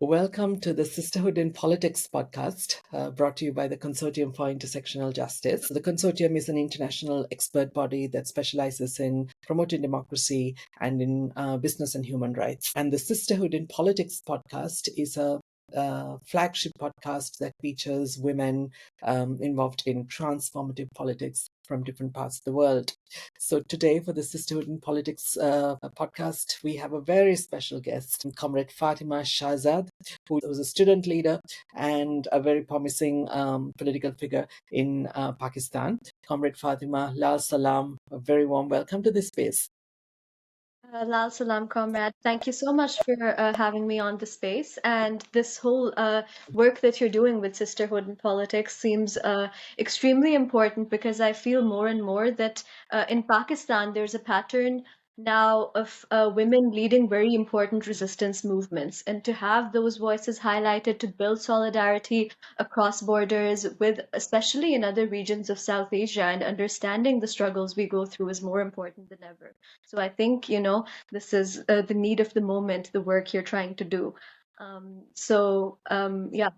Welcome to the Sisterhood in Politics podcast, brought to you by the Consortium for Intersectional Justice. The Consortium is an international expert body that specializes in promoting democracy and in business and human rights. And the Sisterhood in Politics podcast is a flagship podcast that features women involved in transformative politics from different parts of the world. So today for the Sisterhood in Politics podcast, we have a very special guest, Comrade Fatima Shahzad, who was a student leader and a very promising political figure in Pakistan. Comrade Fatima, Lal Salam, a very warm welcome to this space. Lal Salam, Comrade. Thank you so much for having me on the space. And this whole work that you're doing with Sisterhood in Politics seems extremely important because I feel more and more that in Pakistan there's a pattern now of women leading very important resistance movements. And to have those voices highlighted to build solidarity across borders with, especially in other regions of South Asia, and understanding the struggles we go through is more important than ever. So I think, this is the need of the moment, the work you're trying to do. Yeah.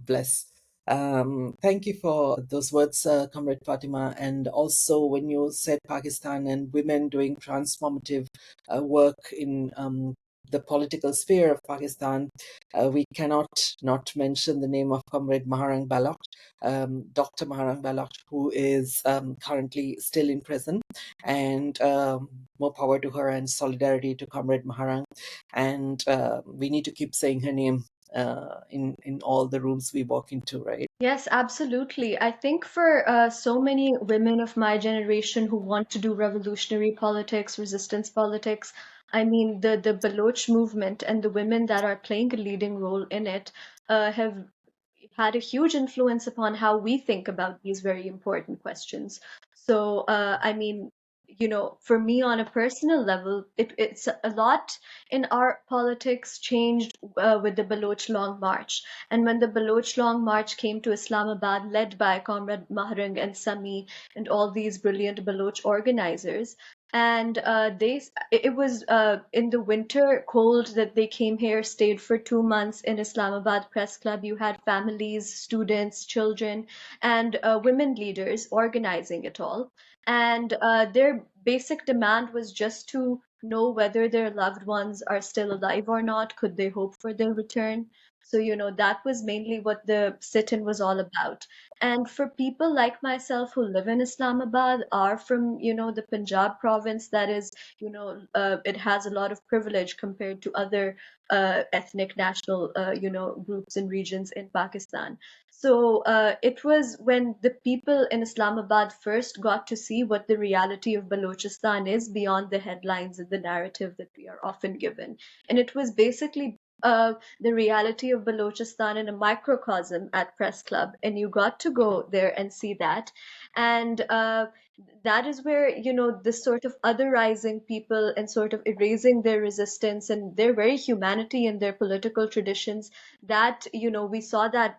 Bless. Thank you for those words, Comrade Fatima. And also, when you said Pakistan and women doing transformative work in the political sphere of Pakistan, we cannot not mention the name of Comrade Maharang Baloch, Dr. Maharang Baloch, who is currently still in prison. And more power to her and solidarity to Comrade Maharang. And we need to keep saying her name in all the rooms we walk into, right? Yes, absolutely. I think for so many women of my generation who want to do revolutionary politics, resistance politics, I mean, the Baloch movement and the women that are playing a leading role in it have had a huge influence upon how we think about these very important questions. So, I mean, for me on a personal level, it's a lot in our politics changed with the Baloch Long March. And when the Baloch Long March came to Islamabad, led by Comrade Mahrang and Sami and all these brilliant Baloch organizers, and it was in the winter cold that they came here, stayed for 2 months in Islamabad Press Club. You had families, students, children, and women leaders organizing it all. And their basic demand was just to know whether their loved ones are still alive or not. Could they hope for their return? So, that was mainly what the sit-in was all about. And for people like myself who live in Islamabad, are from, the Punjab province, that is, it has a lot of privilege compared to other ethnic national, groups and regions in Pakistan. So it was when the people in Islamabad first got to see what the reality of Balochistan is beyond the headlines and the narrative that we are often given. And it was basically the reality of Balochistan in a microcosm at Press Club, and you got to go there and see that. And that is where, this sort of otherizing people and sort of erasing their resistance and their very humanity and their political traditions, that, we saw that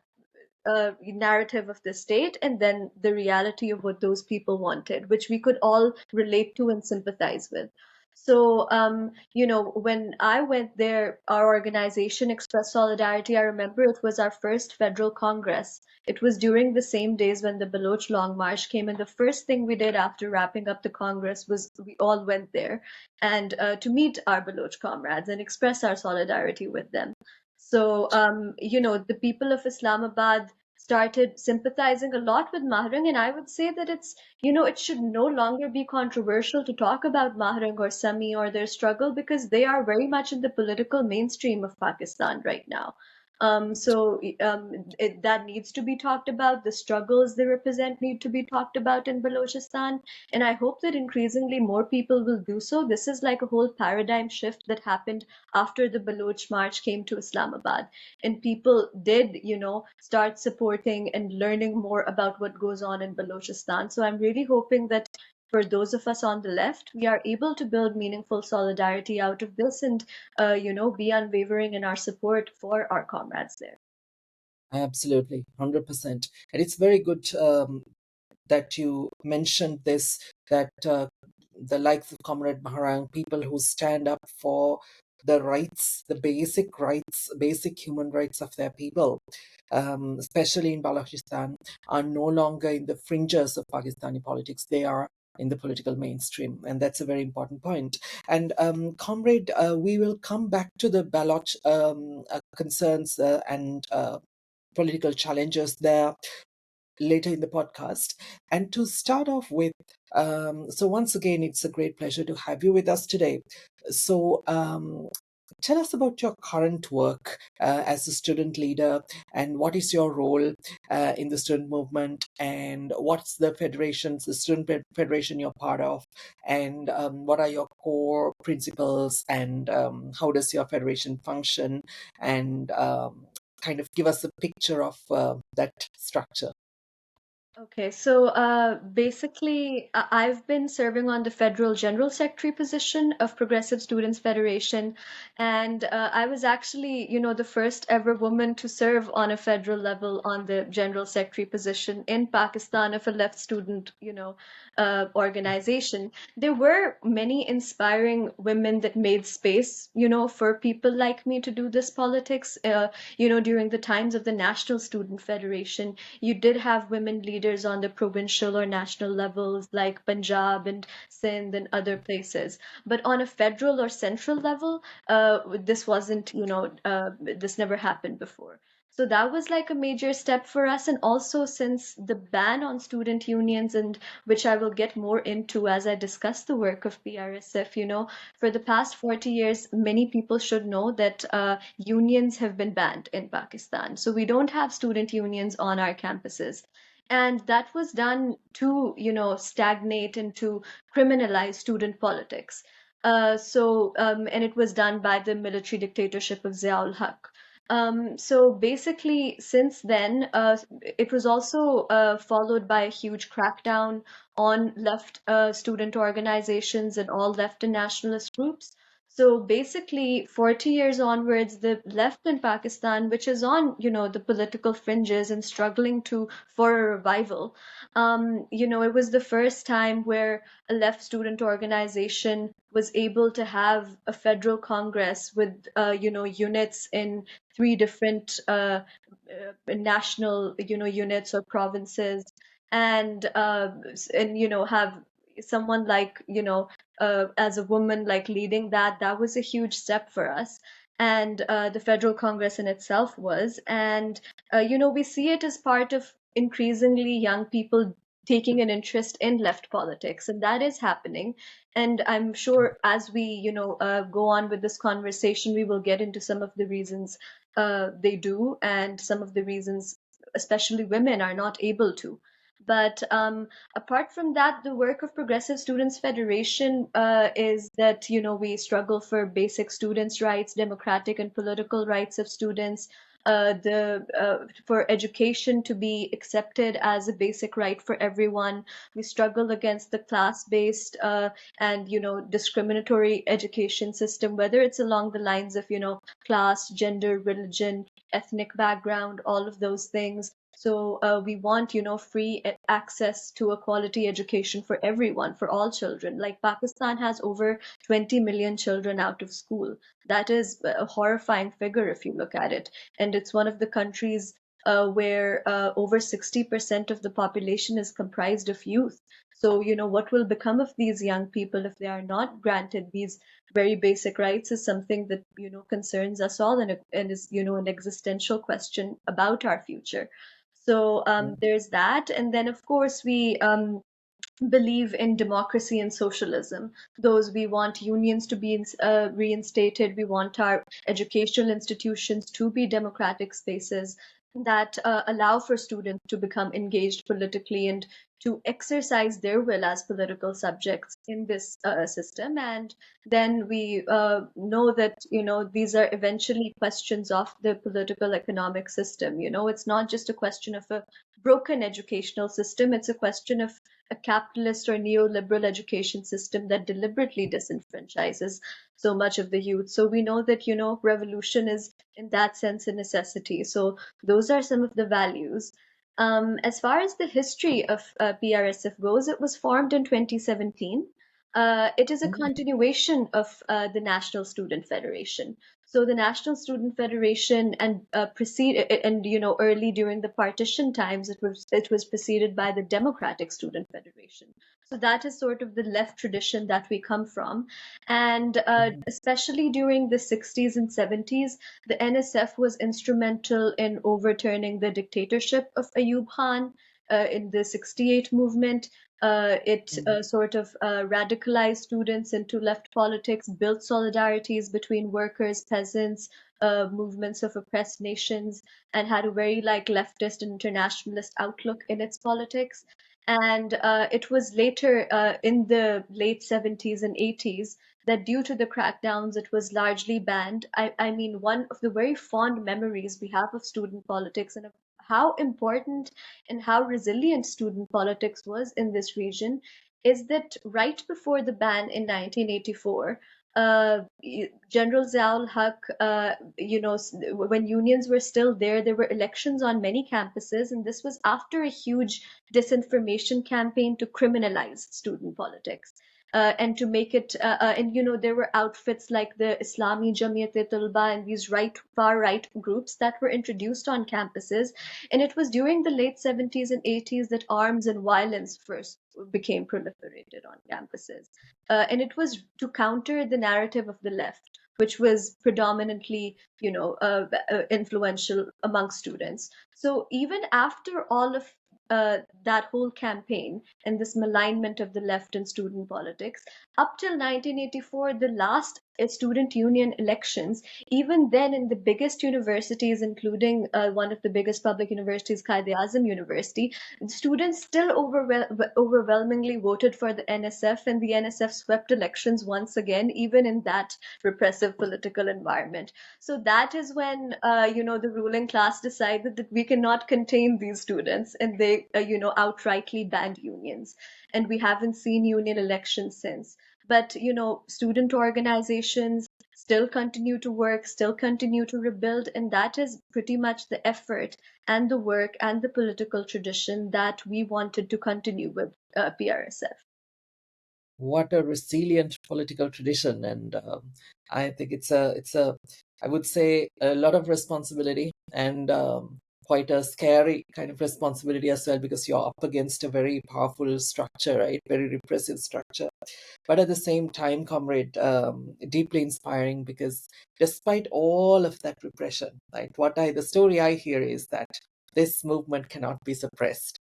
narrative of the state and then the reality of what those people wanted, which we could all relate to and sympathize with. So, when I went there, our organization expressed solidarity. I remember it was our first federal congress. It was during the same days when the Baloch Long March came, and the first thing we did after wrapping up the congress was we all went there and to meet our Baloch comrades and express our solidarity with them. So, the people of Islamabad started sympathizing a lot with Mahrang, and I would say that it should no longer be controversial to talk about Mahrang or Sami or their struggle because they are very much in the political mainstream of Pakistan right now. That needs to be talked about. The struggles they represent need to be talked about in Balochistan. And I hope that increasingly more people will do so. This is like a whole paradigm shift that happened after the Baloch March came to Islamabad. And people did, start supporting and learning more about what goes on in Balochistan. So I'm really hoping that for those of us on the left, we are able to build meaningful solidarity out of this and, be unwavering in our support for our comrades there. Absolutely, 100%. And it's very good that you mentioned this, that the likes of Comrade Maharang, people who stand up for the rights, the basic rights, basic human rights of their people, especially in Balochistan, are no longer in the fringes of Pakistani politics. They are in the political mainstream, and that's a very important point. And Comrade, we will come back to the Baloch concerns and political challenges there later in the podcast. And to start off with, so once again, it's a great pleasure to have you with us today. So tell us about your current work as a student leader, and what is your role in the student movement, and what's the federations, the student federation you're part of, and what are your core principles, and how does your federation function, and kind of give us a picture of that structure. Okay, so basically, I've been serving on the Federal General Secretary position of Progressive Students Federation, and I was actually, the first ever woman to serve on a federal level on the General Secretary position in Pakistan of a left student, organization. There were many inspiring women that made space, for people like me to do this politics, during the times of the National Student Federation. You did have women leaders on the provincial or national levels like Punjab and Sindh and other places. But on a federal or central level, this wasn't, this never happened before. So that was like a major step for us. And also, since the ban on student unions, and which I will get more into as I discuss the work of PRSF, for the past 40 years, many people should know that unions have been banned in Pakistan. So we don't have student unions on our campuses. And that was done to, stagnate and to criminalize student politics. And it was done by the military dictatorship of Ziaul Haq. So basically, since then, it was also followed by a huge crackdown on left student organizations and all left and nationalist groups. So basically, 40 years onwards, the left in Pakistan, which is on, the political fringes and struggling for a revival, it was the first time where a left student organization was able to have a federal congress with, units in three different national, units or provinces, and have someone like, as a woman like leading that. That was a huge step for us. And the federal congress in itself was, and we see it as part of increasingly young people taking an interest in left politics, and that is happening. And I'm sure as we, go on with this conversation, we will get into some of the reasons they do, and some of the reasons, especially women, are not able to. But apart from that, the work of Progressive Students Federation is that, we struggle for basic students' rights, democratic and political rights of students, the for education to be accepted as a basic right for everyone. We struggle against the class-based and, discriminatory education system, whether it's along the lines of, class, gender, religion, ethnic background, all of those things. So we want, free access to a quality education for everyone, for all children. Like Pakistan has over 20 million children out of school. That is a horrifying figure if you look at it. And it's one of the countries where over 60% of the population is comprised of youth. So, what will become of these young people if they are not granted these very basic rights is something that, concerns us all, and is, an existential question about our future. So there's that. And then, of course, we believe in democracy and socialism. Those we want unions to be reinstated. We want our educational institutions to be democratic spaces that allow for students to become engaged politically and to exercise their will as political subjects in this system. And then we know that, these are eventually questions of the political economic system. It's not just a question of a broken educational system, it's a question of a capitalist or neoliberal education system that deliberately disenfranchises so much of the youth. So we know that, revolution is in that sense a necessity. So those are some of the values. As far as the history of PRSF goes, it was formed in 2017. It is a Mm, continuation of the National Student Federation. So the National Student Federation and early during the partition times it was preceded by the Democratic Student Federation. So that is sort of the left tradition that we come from, and mhm, especially during the 60s and 70s, the NSF was instrumental in overturning the dictatorship of Ayub Khan in the 68 movement. It mhm. sort of radicalized students into left politics, built solidarities between workers, peasants, movements of oppressed nations, and had a very like leftist and internationalist outlook in its politics. And it was later in the late 70s and 80s that due to the crackdowns, it was largely banned. I mean, one of the very fond memories we have of student politics and of how important and how resilient student politics was in this region is that right before the ban in 1984, General Ziaul Haq, when unions were still there, there were elections on many campuses, and this was after a huge disinformation campaign to criminalize student politics. And to make it, and there were outfits like the Islami Jamiyat-e-Tulba and these far right groups that were introduced on campuses, and it was during the late 70s and 80s that arms and violence first became proliferated on campuses. And it was to counter the narrative of the left, which was predominantly, influential among students. So even after all of that whole campaign and this malignment of the left in student politics, up till 1984, the last student union elections, even then in the biggest universities, including one of the biggest public universities, Qaid-e-Azam University, students still overwhelmingly voted for the NSF, and the NSF swept elections once again, even in that repressive political environment. So that is when, the ruling class decided that we cannot contain these students, and they, outrightly banned unions. And we haven't seen union elections since. But, student organizations still continue to work, still continue to rebuild, and that is pretty much the effort and the work and the political tradition that we wanted to continue with PRSF. What a resilient political tradition, and I think it's a I would say a lot of responsibility, and quite a scary kind of responsibility as well, because you're up against a very powerful structure, right? Very repressive structure, but at the same time, comrade, deeply inspiring, because despite all of that repression, right, the story I hear is that this movement cannot be suppressed,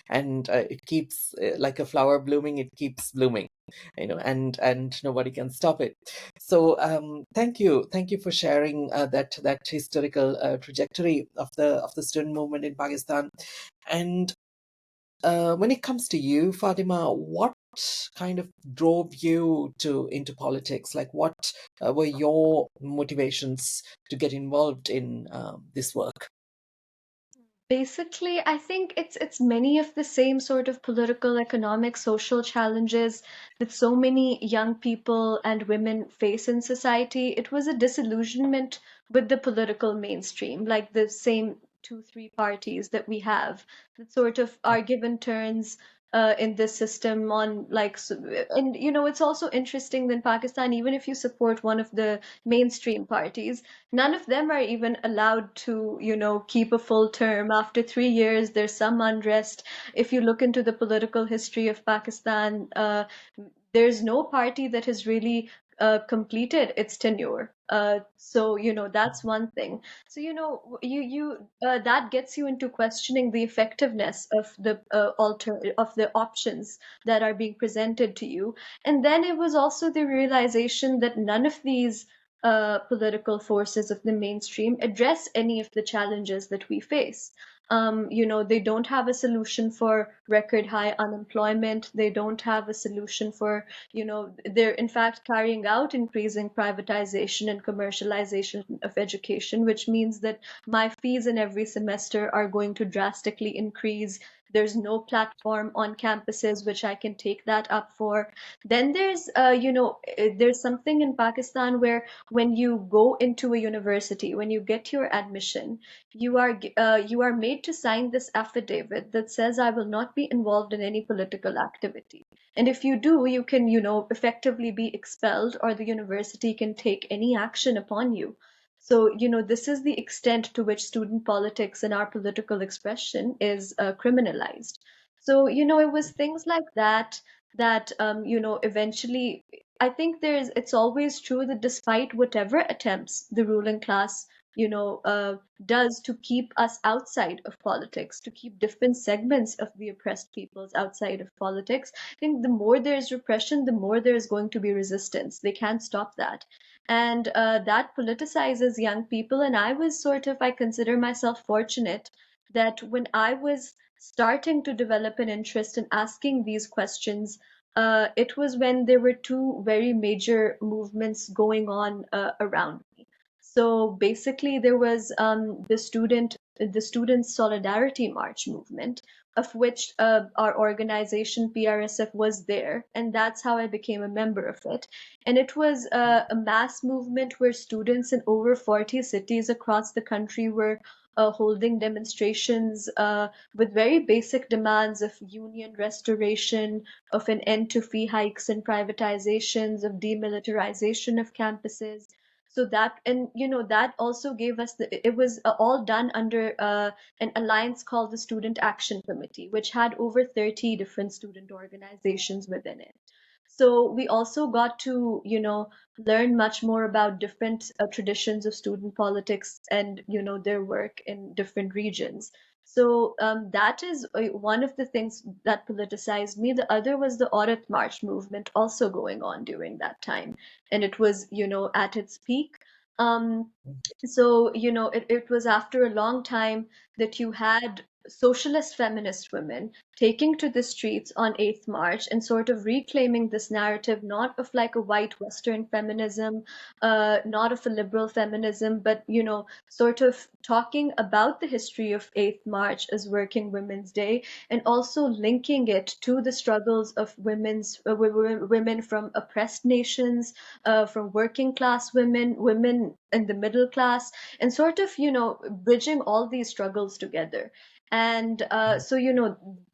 and it keeps, like a flower blooming, it keeps blooming, and nobody can stop it. So thank you for sharing that historical trajectory of the student movement in Pakistan. And when it comes to you, Fatima, what kind of drove you to into politics? Like, what were your motivations to get involved in this work? Basically, I think it's many of the same sort of political, economic, social challenges that so many young people and women face in society. It was a disillusionment with the political mainstream, like the same two, three parties that we have that sort of are given turns in this system on and it's also interesting that in Pakistan, even if you support one of the mainstream parties, none of them are even allowed to, keep a full term. After 3 years, there's some unrest. If you look into the political history of Pakistan, there's no party that has really completed its tenure. So that's one thing. So you that gets you into questioning the effectiveness of the of the options that are being presented to you. And then it was also the realization that none of these political forces of the mainstream address any of the challenges that we face. They don't have a solution for record high unemployment. They don't have a solution for, they're in fact carrying out increasing privatization and commercialization of education, which means that my fees in every semester are going to drastically increase. There's no platform on campuses which I can take that up for. Then there's something in Pakistan where when you go into a university, when you get your admission, you are made to sign this affidavit that says I will not be involved in any political activity. And if you do, you can, effectively be expelled, or the university can take any action upon you. So, this is the extent to which student politics and our political expression is criminalized. So, it was things like that that, eventually, I think it's always true that despite whatever attempts the ruling class, does to keep us outside of politics, to keep different segments of the oppressed peoples outside of politics, I think the more there's repression, the more there's going to be resistance. They can't stop that. And that politicizes young people. And I consider myself fortunate that when I was starting to develop an interest in asking these questions, it was when there were two very major movements going on around me. So basically, there was the Student Solidarity March movement, of which our organization PRSF was there, and that's how I became a member of it. And it was a mass movement where students in over 40 cities across the country were holding demonstrations with very basic demands of union restoration, of an end to fee hikes and privatizations, of demilitarization of campuses. So that, and that also gave us it was all done under an alliance called the Student Action Committee, which had over 30 different student organizations within it. So we also got to, learn much more about different traditions of student politics and, their work in different regions. So that is one of the things that politicized me. The other was the Aurat March movement also going on during that time. And it was, at its peak. Um, so, it was after a long time that you had socialist feminist women taking to the streets on 8th March and sort of reclaiming this narrative, not of like a white Western feminism, not of a liberal feminism, but, sort of talking about the history of 8th March as Working Women's Day, and also linking it to the struggles of women from oppressed nations, from working class women, women in the middle class, and sort of, bridging all these struggles together. And so,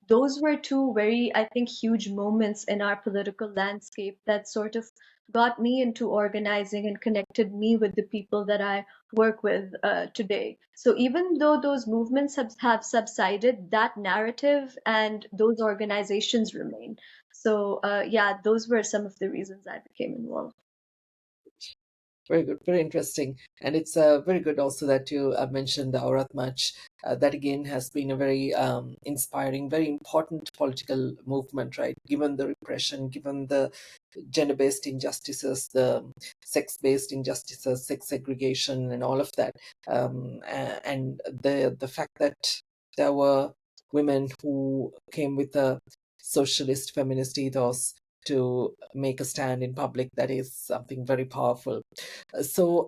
those were two very, I think, huge moments in our political landscape that sort of got me into organizing and connected me with the people that I work with today. So even though those movements have subsided, that narrative and those organizations remain. So yeah, those were some of the reasons I became involved. Very good, very interesting. And it's very good also that you mentioned the Aurat March. That again has been a very inspiring, very important political movement, right? Given the repression, given the gender-based injustices, the sex-based injustices, sex segregation, and all of that, and the fact that there were women who came with a socialist feminist ethos to make a stand in public, that is something very powerful. So,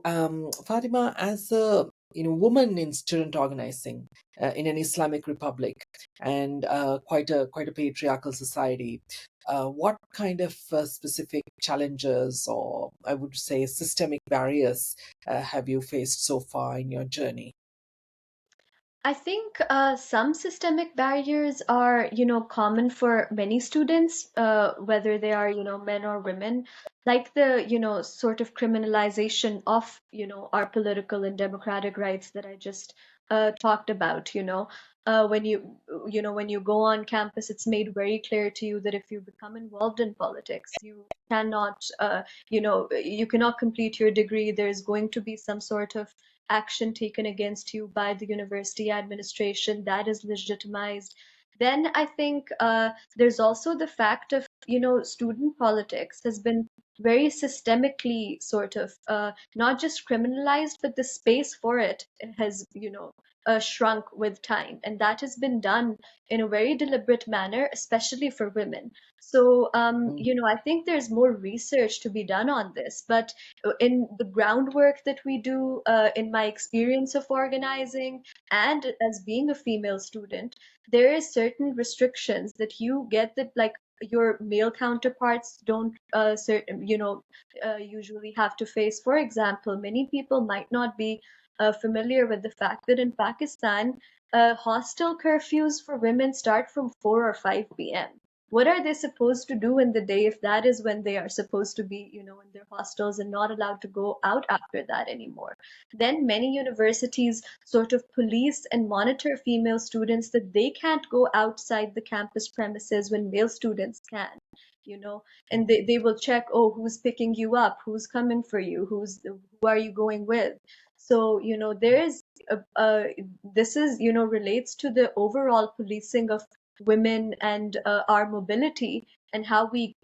Fatima, as a woman in student organizing in an Islamic republic and quite a patriarchal society, what kind of specific challenges, or I would say systemic barriers, have you faced so far in your journey? I think some systemic barriers are, common for many students, whether they are, men or women, like the, sort of criminalization of, our political and democratic rights that I just talked about, when when you go on campus, it's made very clear to you that if you become involved in politics, you cannot, you cannot complete your degree. There's going to be some sort of action taken against you by the university administration that is legitimized. Then I think there's also the fact of, student politics has been very systemically sort of not just criminalized, but the space for it has, shrunk with time. And that has been done in a very deliberate manner, especially for women. So, Mm, I think there's more research to be done on this, but in the groundwork that we do, in my experience of organizing, and as being a female student, there is certain restrictions that you get that like your male counterparts don't usually have to face. For example, many people might not be familiar with the fact that in Pakistan, hostel curfews for women start from 4 or 5 p.m. what are they supposed to do in the day if that is when they are supposed to be, in their hostels and not allowed to go out after that anymore? Then many universities sort of police and monitor female students that they can't go outside the campus premises when male students can, you know, and they will check, oh, who's picking you up, who's coming for you, who are you going with? So, there is this is, relates to the overall policing of women and our mobility, and how we,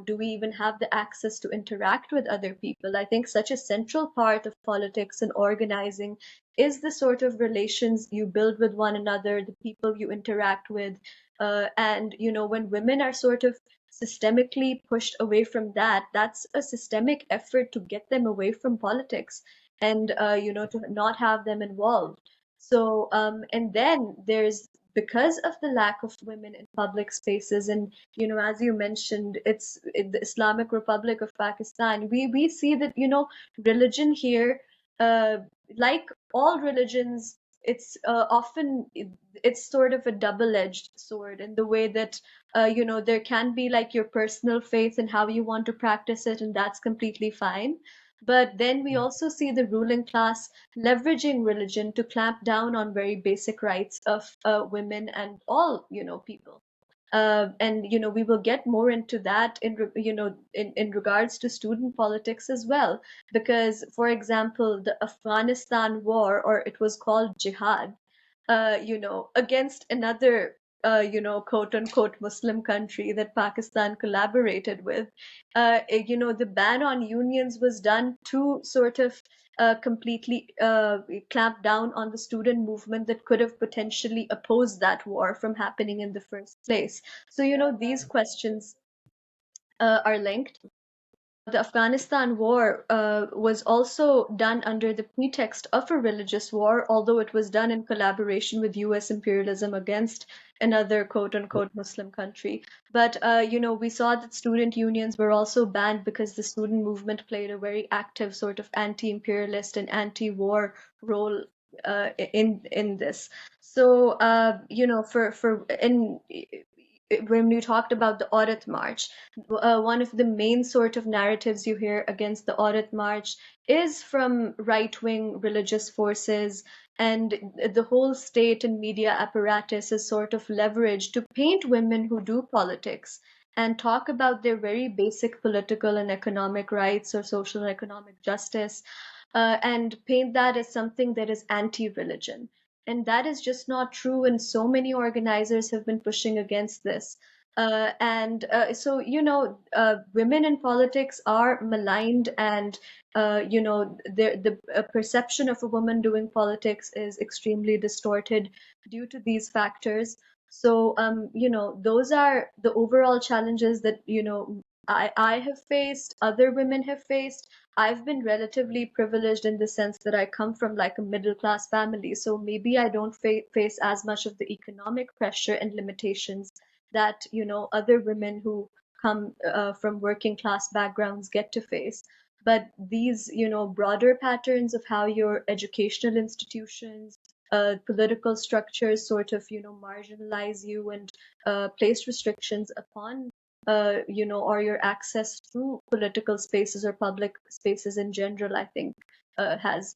do we even have the access to interact with other people? I think such a central part of politics and organizing is the sort of relations you build with one another, the people you interact with. And, when women are sort of systemically pushed away from that, that's a systemic effort to get them away from politics and, to not have them involved. So, and then there's, because of the lack of women in public spaces, and, as you mentioned, it's in the Islamic Republic of Pakistan, we see that, religion here, uh, like all religions, it's often it's sort of a double-edged sword in the way that, there can be like your personal faith and how you want to practice it, and that's completely fine. But then we also see the ruling class leveraging religion to clamp down on very basic rights of women and all, people. And, we will get more into that in regards to student politics as well, because, for example, the Afghanistan war, or it was called jihad, against another, quote unquote Muslim country that Pakistan collaborated with. The ban on unions was done to sort of completely clamp down on the student movement that could have potentially opposed that war from happening in the first place. So, these questions are linked. The Afghanistan war was also done under the pretext of a religious war, although it was done in collaboration with US imperialism against another quote unquote Muslim country. But, we saw that student unions were also banned because the student movement played a very active sort of anti imperialist and anti war role in this. So, when you talked about the Aurat March, one of the main sort of narratives you hear against the Aurat March is from right-wing religious forces, and the whole state and media apparatus is sort of leveraged to paint women who do politics and talk about their very basic political and economic rights or social and economic justice, and paint that as something that is anti-religion. And that is just not true, and so many organizers have been pushing against this. And so, women in politics are maligned, and, the perception of a woman doing politics is extremely distorted due to these factors. So, those are the overall challenges that, I have faced, other women have faced. I've been relatively privileged in the sense that I come from like a middle class family, so maybe I don't face as much of the economic pressure and limitations that, other women who come from working class backgrounds get to face. But these, broader patterns of how your educational institutions, political structures sort of, marginalize you and place restrictions upon, or your access to political spaces or public spaces in general, I think has,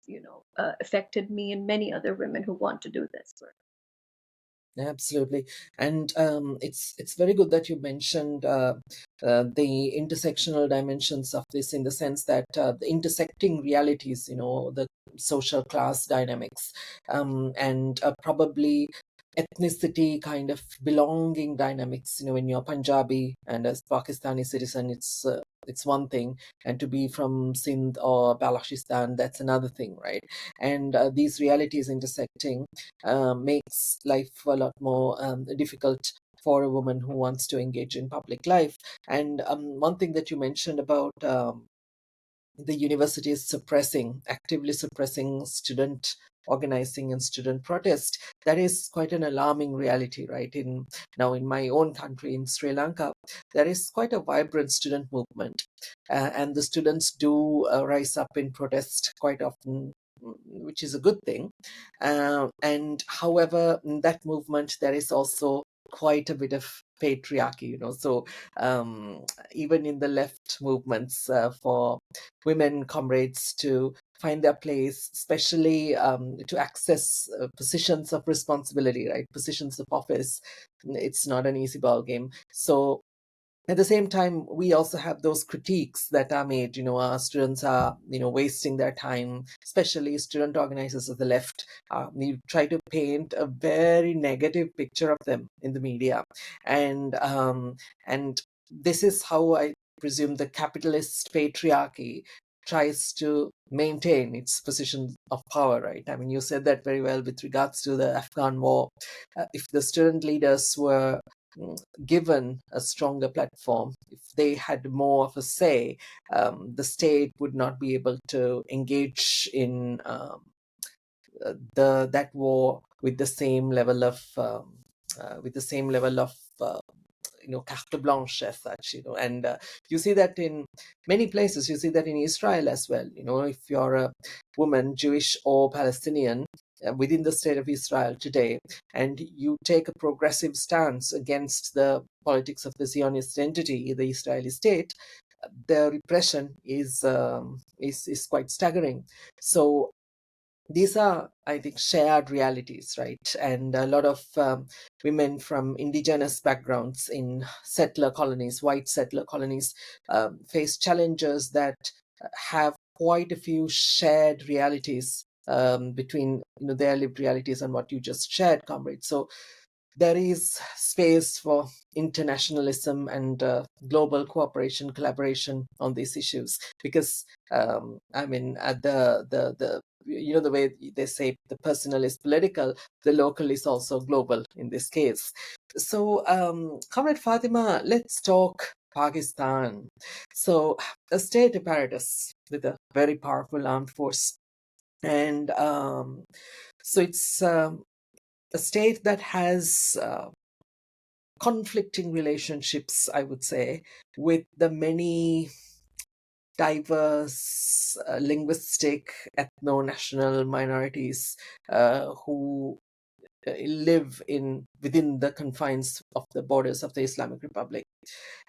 affected me and many other women who want to do this work. Absolutely, and it's very good that you mentioned the intersectional dimensions of this, in the sense that the intersecting realities, the social class dynamics, and probably ethnicity kind of belonging dynamics. When you're Punjabi and as Pakistani citizen, it's one thing, and to be from Sindh or Balochistan, that's another thing, right? And these realities intersecting makes life a lot more difficult for a woman who wants to engage in public life. And one thing that you mentioned about the universities actively suppressing student organizing and student protest, that is quite an alarming reality, right? In my own country, in Sri Lanka, there is quite a vibrant student movement, and the students do rise up in protest quite often, which is a good thing. And however, in that movement, there is also quite a bit of patriarchy, so even in the left movements, for women comrades to find their place, especially to access positions of responsibility, right, positions of office, it's not an easy ball game. So at the same time, we also have those critiques that are made. Our students are, wasting their time, especially student organizers of the left. You try to paint a very negative picture of them in the media, and this is how I presume the capitalist patriarchy tries to maintain its position of power, right? I mean, you said that very well with regards to the Afghan war. If the student leaders were given a stronger platform, if they had more of a say, the state would not be able to engage in that war with the same level of uh, carte blanche as such. And you see that in many places. You see that in Israel as well. If you're a woman, Jewish or Palestinian, within the state of Israel today, and you take a progressive stance against the politics of the Zionist entity, the Israeli state, the repression is quite staggering. So these are, I think, shared realities, right? And a lot of women from indigenous backgrounds in settler colonies, white settler colonies, face challenges that have quite a few shared realities between their lived realities and what you just shared, comrade. So there is space for internationalism and global cooperation, collaboration on these issues, because I mean, the way they say the personal is political, the local is also global in this case. So, Comrade Fatima, let's talk Pakistan. So, a state apparatus with a very powerful armed force, and so it's a state that has conflicting relationships, I would say, with the many diverse linguistic, ethno-national minorities who live within the confines of the borders of the Islamic Republic.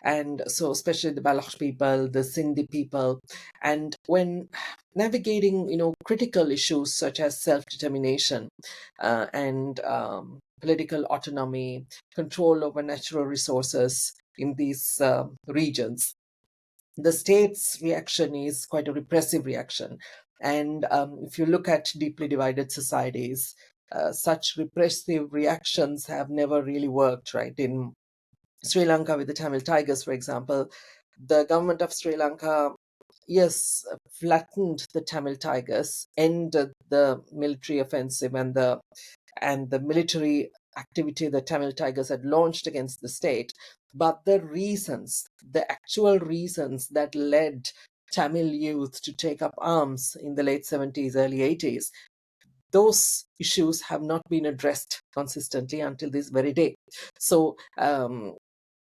And so especially the Baloch people, the Sindhi people. And when navigating, critical issues such as self-determination and political autonomy, control over natural resources in these regions, the state's reaction is quite a repressive reaction. And if you look at deeply divided societies, such repressive reactions have never really worked, right? In Sri Lanka, with the Tamil Tigers, for example, the government of Sri Lanka, yes, flattened the Tamil Tigers, ended the military offensive and the military activity the Tamil Tigers had launched against the state. But the actual reasons that led Tamil youth to take up arms in the late 70s, early 80s, those issues have not been addressed consistently until this very day. So,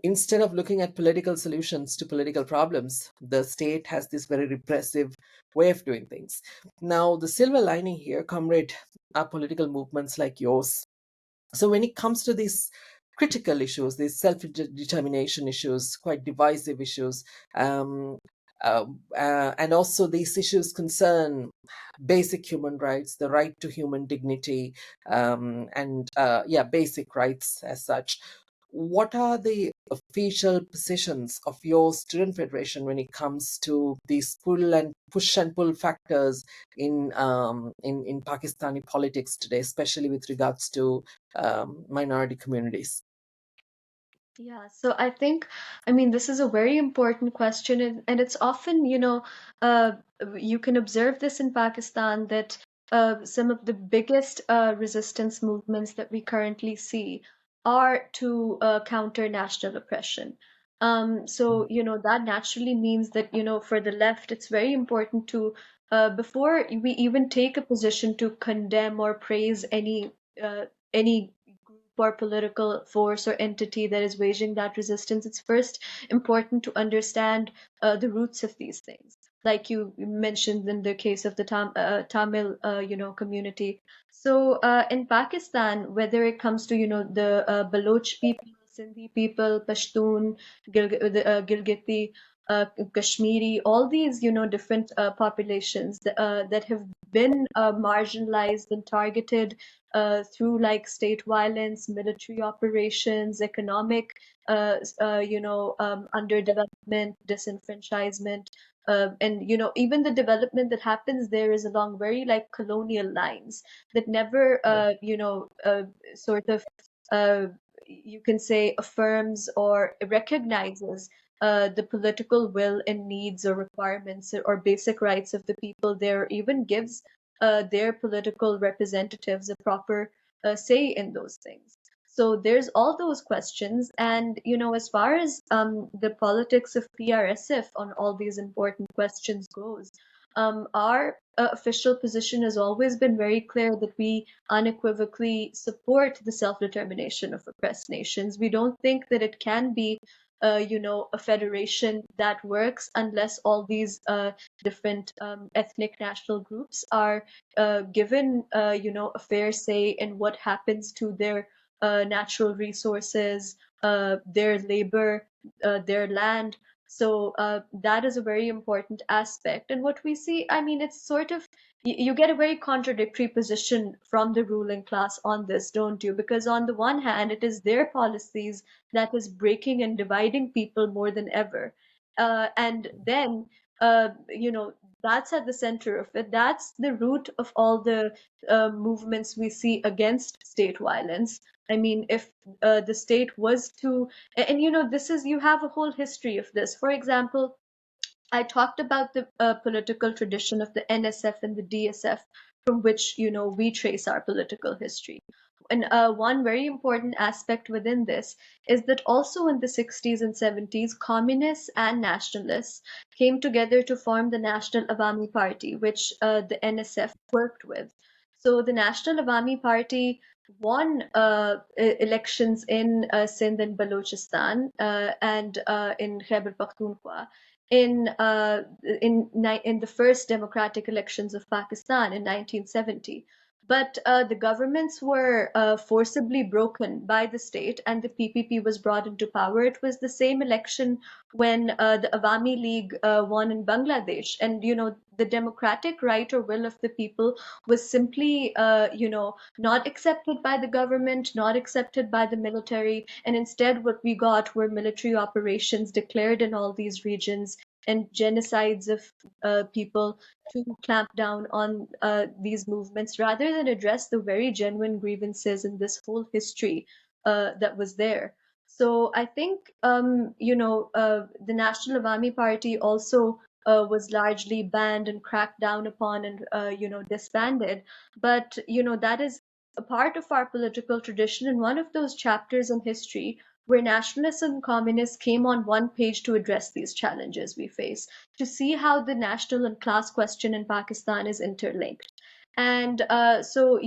instead of looking at political solutions to political problems, the state has this very repressive way of doing things. Now, the silver lining here, comrade, are political movements like yours. So when it comes to these critical issues, these self-determination issues, quite divisive issues, um, and also these issues concern basic human rights, the right to human dignity, and basic rights as such. What are the official positions of your student federation when it comes to these push and pull factors in Pakistani politics today, especially with regards to minority communities? Yeah, so I mean, this is a very important question, and it's often, uh, you can observe this in Pakistan that some of the biggest resistance movements that we currently see are to counter national oppression. So, that naturally means that, for the left, it's very important to, before we even take a position to condemn or praise any or political force or entity that is waging that resistance, it's first important to understand the roots of these things. Like you mentioned in the case of the Tamil, community. So in Pakistan, whether it comes to the Baloch people, Sindhi people, Pashtun, Gilgiti, Kashmiri, all these, different populations that have been marginalized and targeted through like state violence, military operations, economic, underdevelopment, disenfranchisement, and even the development that happens there is along very like colonial lines that never, sort of, uh, you can say, affirms or recognizes the political will and needs or requirements or basic rights of the people there, or even gives their political representatives a proper say in those things. So there's all those questions, and as far as the politics of PRSF on all these important questions goes, our official position has always been very clear that we unequivocally support the self-determination of oppressed nations. We don't think that it can be, a federation that works unless all these different ethnic national groups are given, a fair say in what happens to their natural resources, their labor, their land. So that is a very important aspect. And what we see, I mean, it's sort of, you get a very contradictory position from the ruling class on this, don't you? Because on the one hand, it is their policies that is breaking and dividing people more than ever. And then, that's at the center of it. That's the root of all the movements we see against state violence. I mean, if the state was to, and this is, you have a whole history of this. For example, I talked about the political tradition of the NSF and the DSF, from which we trace our political history. And one very important aspect within this is that also in the 60s and 70s, communists and nationalists came together to form the National Awami Party, which the NSF worked with. So the National Awami Party won elections in Sindh and Balochistan and in Khyber Pakhtunkhwa in the first democratic elections of Pakistan in 1970. But the governments were forcibly broken by the state, and the PPP was brought into power. It was the same election when the Awami League won in Bangladesh, and the democratic right or will of the people was simply, not accepted by the government, not accepted by the military, and instead what we got were military operations declared in all these regions and genocides of people to clamp down on these movements rather than address the very genuine grievances in this whole history that was there. So I think, the National Awami Party also was largely banned and cracked down upon and, disbanded. But, that is a part of our political tradition and one of those chapters in history where nationalists and communists came on one page to address these challenges we face, to see how the national and class question in Pakistan is interlinked. And so,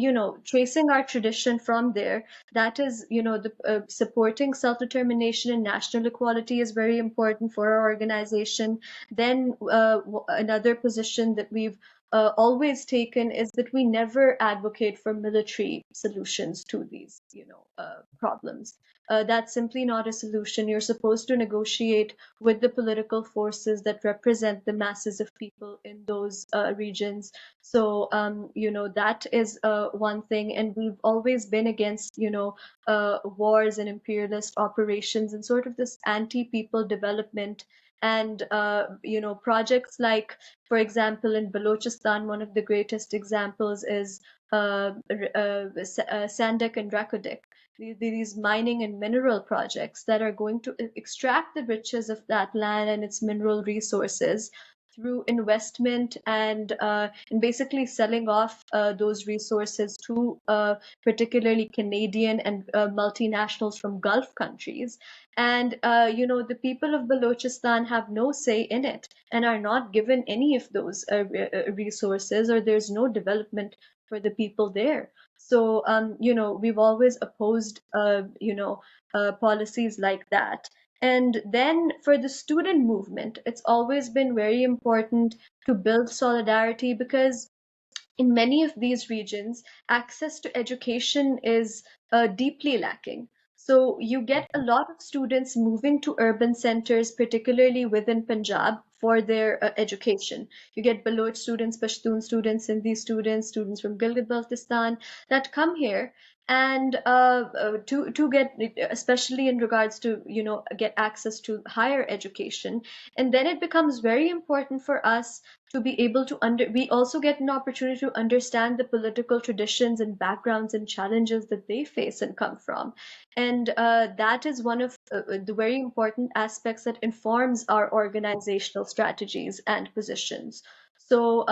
tracing our tradition from there, that is, the supporting self-determination and national equality is very important for our organization. Then another position that we've always taken is that we never advocate for military solutions to these, problems. That's simply not a solution. You're supposed to negotiate with the political forces that represent the masses of people in those regions. So, that is one thing. And we've always been against, wars and imperialist operations and sort of this anti-people development. And, projects like, for example, in Balochistan, one of the greatest examples is Sandak and Drakodik, these mining and mineral projects that are going to extract the riches of that land and its mineral resources through investment and basically selling off those resources to particularly Canadian and multinationals from Gulf countries. And the people of Balochistan have no say in it and are not given any of those resources, or there's no development for the people there. So, we've always opposed, policies like that. And then for the student movement, it's always been very important to build solidarity because in many of these regions, access to education is deeply lacking. So you get a lot of students moving to urban centers, particularly within Punjab, for their education. You get Baloch students, Pashtun students, Sindhi students, students from Gilgit-Baltistan that come here and to get, especially in regards to, get access to higher education. And then it becomes very important for us to be able to we also get an opportunity to understand the political traditions and backgrounds and challenges that they face and come from. And that is one of the very important aspects that informs our organizational strategies and positions. So,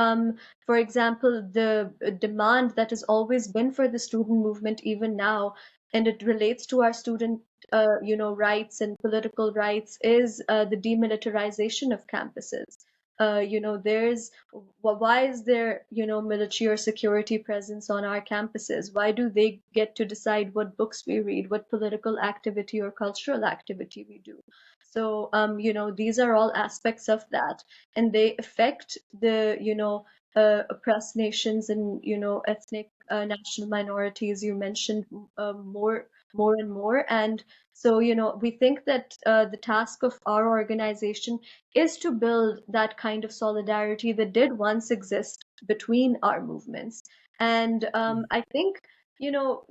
for example, the demand that has always been for the student movement, even now, and it relates to our student, rights and political rights, is the demilitarization of campuses. There's why is there, military or security presence on our campuses? Why do they get to decide what books we read, what political activity or cultural activity we do? So, these are all aspects of that, and they affect the, oppressed nations and, ethnic national minorities you mentioned more and more. And so, we think that the task of our organization is to build that kind of solidarity that did once exist between our movements. And I think,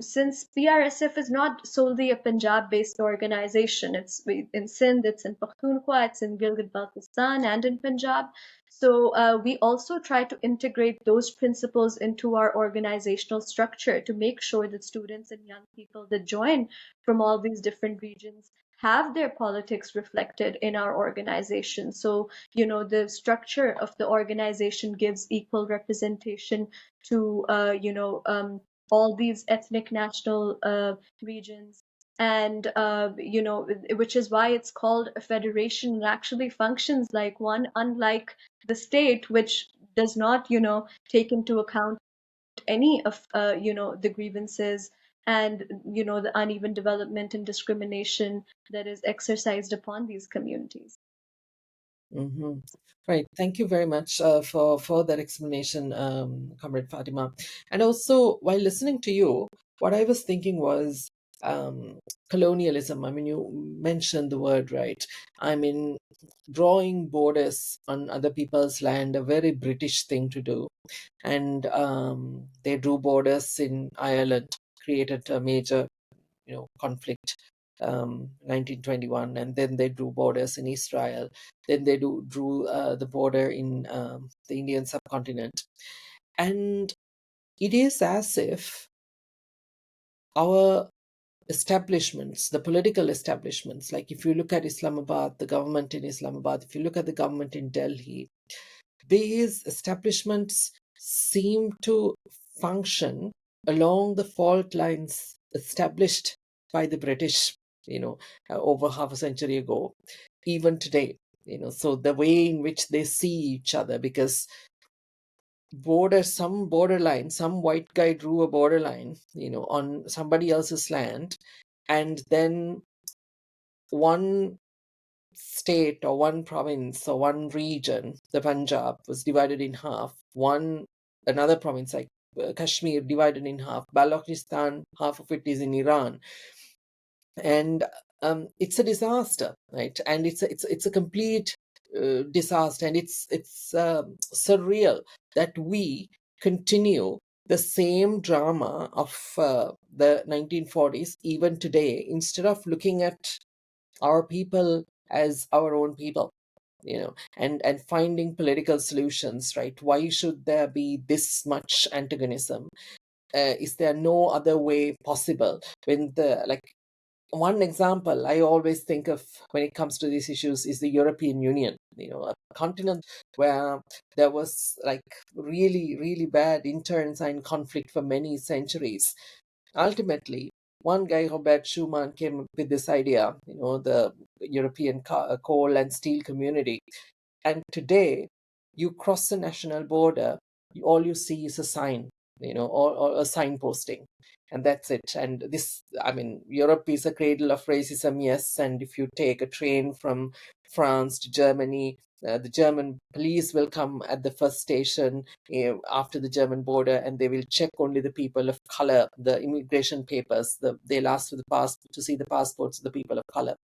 since PRSF is not solely a Punjab-based organization, it's in Sindh, it's in Pakhtunkhwa, it's in Gilgit-Baltistan, and in Punjab. So we also try to integrate those principles into our organizational structure to make sure that students and young people that join from all these different regions have their politics reflected in our organization. So, the structure of the organization gives equal representation to, all these ethnic national regions. And, which is why it's called a federation and actually functions like one, unlike the state, which does not, take into account any of, the grievances and, the uneven development and discrimination that is exercised upon these communities. Mm-hmm. Right. Thank you very much for that explanation, Comrade Fatima. And also, while listening to you, what I was thinking was colonialism. I mean, you mentioned the word, right? I mean, drawing borders on other people's land, a very British thing to do. And they drew borders in Ireland, created a major conflict, 1921, and then they drew borders in Israel. Then they drew the border in the Indian subcontinent. And it is as if our establishments, the political establishments, like if you look at Islamabad, the government in Islamabad, if you look at the government in Delhi, these establishments seem to function along the fault lines established by the British, over half a century ago, even today. So the way in which they see each other, because some borderline, some white guy drew a borderline, on somebody else's land, and then one state or one province or one region, the Punjab, was divided in half. Another province like Kashmir divided in half. Balochistan, half of it is in Iran, and it's a disaster, right? And it's a complete disaster, and it's surreal that we continue the same drama of the 1940s even today, instead of looking at our people as our own people, and finding political solutions, right? Why should there be this much antagonism? Is there no other way possible? When the like one example I always think of when it comes to these issues is the European Union, a continent where there was like really, really bad internecine conflict for many centuries. Ultimately, one guy, Robert Schuman, came up with this idea, the European coal and steel community. And today, you cross the national border, all you see is a sign, or a signposting. And that's it. And this, I mean, Europe is a cradle of racism, yes. And if you take a train from France to Germany, The German police will come at the first station after the German border, and they will check only the people of color, the immigration papers. They'll ask for the to see the passports of the people of color.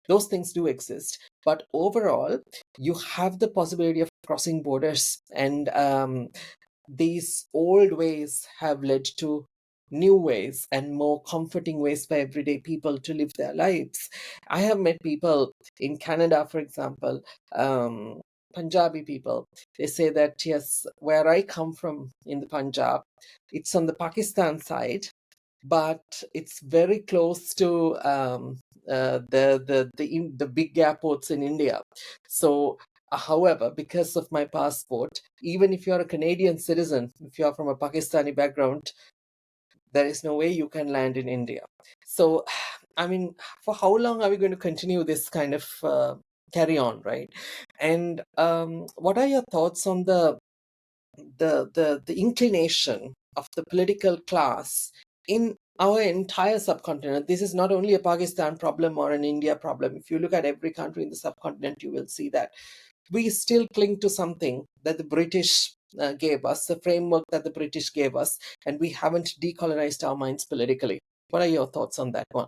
Those things do exist, but overall, you have the possibility of crossing borders, and these old ways have led to new ways and more comforting ways for everyday people to live their lives. I have met people in Canada, for example, Punjabi people. They say that, yes, where I come from in the Punjab, it's on the Pakistan side, but it's very close to the big airports in India. So, however, because of my passport, even if you're a Canadian citizen, if you're from a Pakistani background, there is no way you can land in India. So, I mean, for how long are we going to continue this kind of carry on, right? And what are your thoughts on the inclination of the political class in our entire subcontinent? This is not only a Pakistan problem or an India problem. If you look at every country in the subcontinent, you will see that we still cling to something that the British gave us, the framework that the British gave us, and we haven't decolonized our minds politically. What are your thoughts on that one?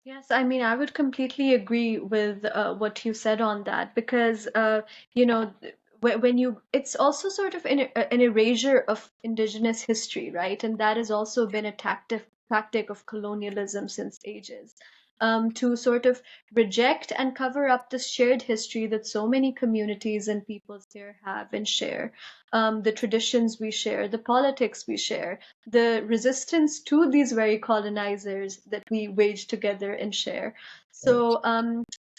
Yes, I mean, I would completely agree with what you said on that because, when you, it's also sort of an erasure of indigenous history, right? And that has also been a tactic of colonialism since ages. To sort of reject and cover up the shared history that so many communities and peoples here have and share, the traditions we share, the politics we share, the resistance to these very colonizers that we wage together and share. Right. So,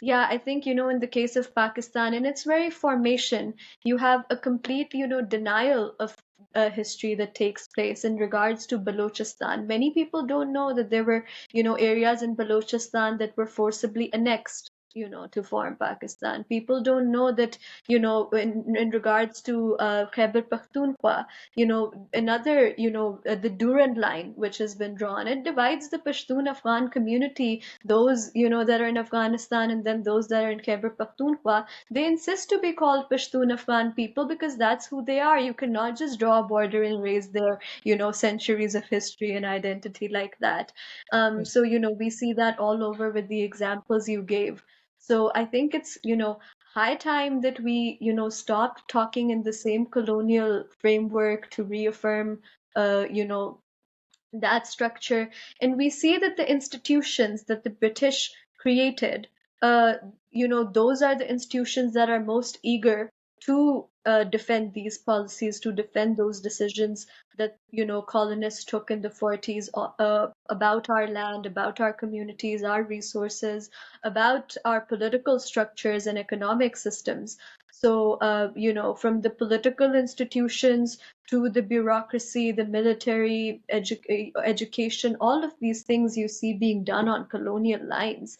yeah, I think, in the case of Pakistan, in its very formation, you have a complete, denial of history that takes place in regards to Balochistan. Many people don't know that there were, areas in Balochistan that were forcibly annexed, to form Pakistan. People don't know that, in regards to Khyber Pakhtunkhwa, another, the Durand line, which has been drawn, it divides the Pashtun Afghan community, those, that are in Afghanistan and then those that are in Khyber Pakhtunkhwa. They insist to be called Pashtun Afghan people because that's who they are. You cannot just draw a border and erase their, centuries of history and identity like that. So, we see that all over with the examples you gave. So I think it's, high time that we, stop talking in the same colonial framework to reaffirm, that structure. And we see that the institutions that the British created, uh, those are the institutions that are most eager to defend these policies, to defend those decisions that, colonists took in the 40s about our land, about our communities, our resources, about our political structures and economic systems. So, from the political institutions to the bureaucracy, the military, education, all of these things you see being done on colonial lines.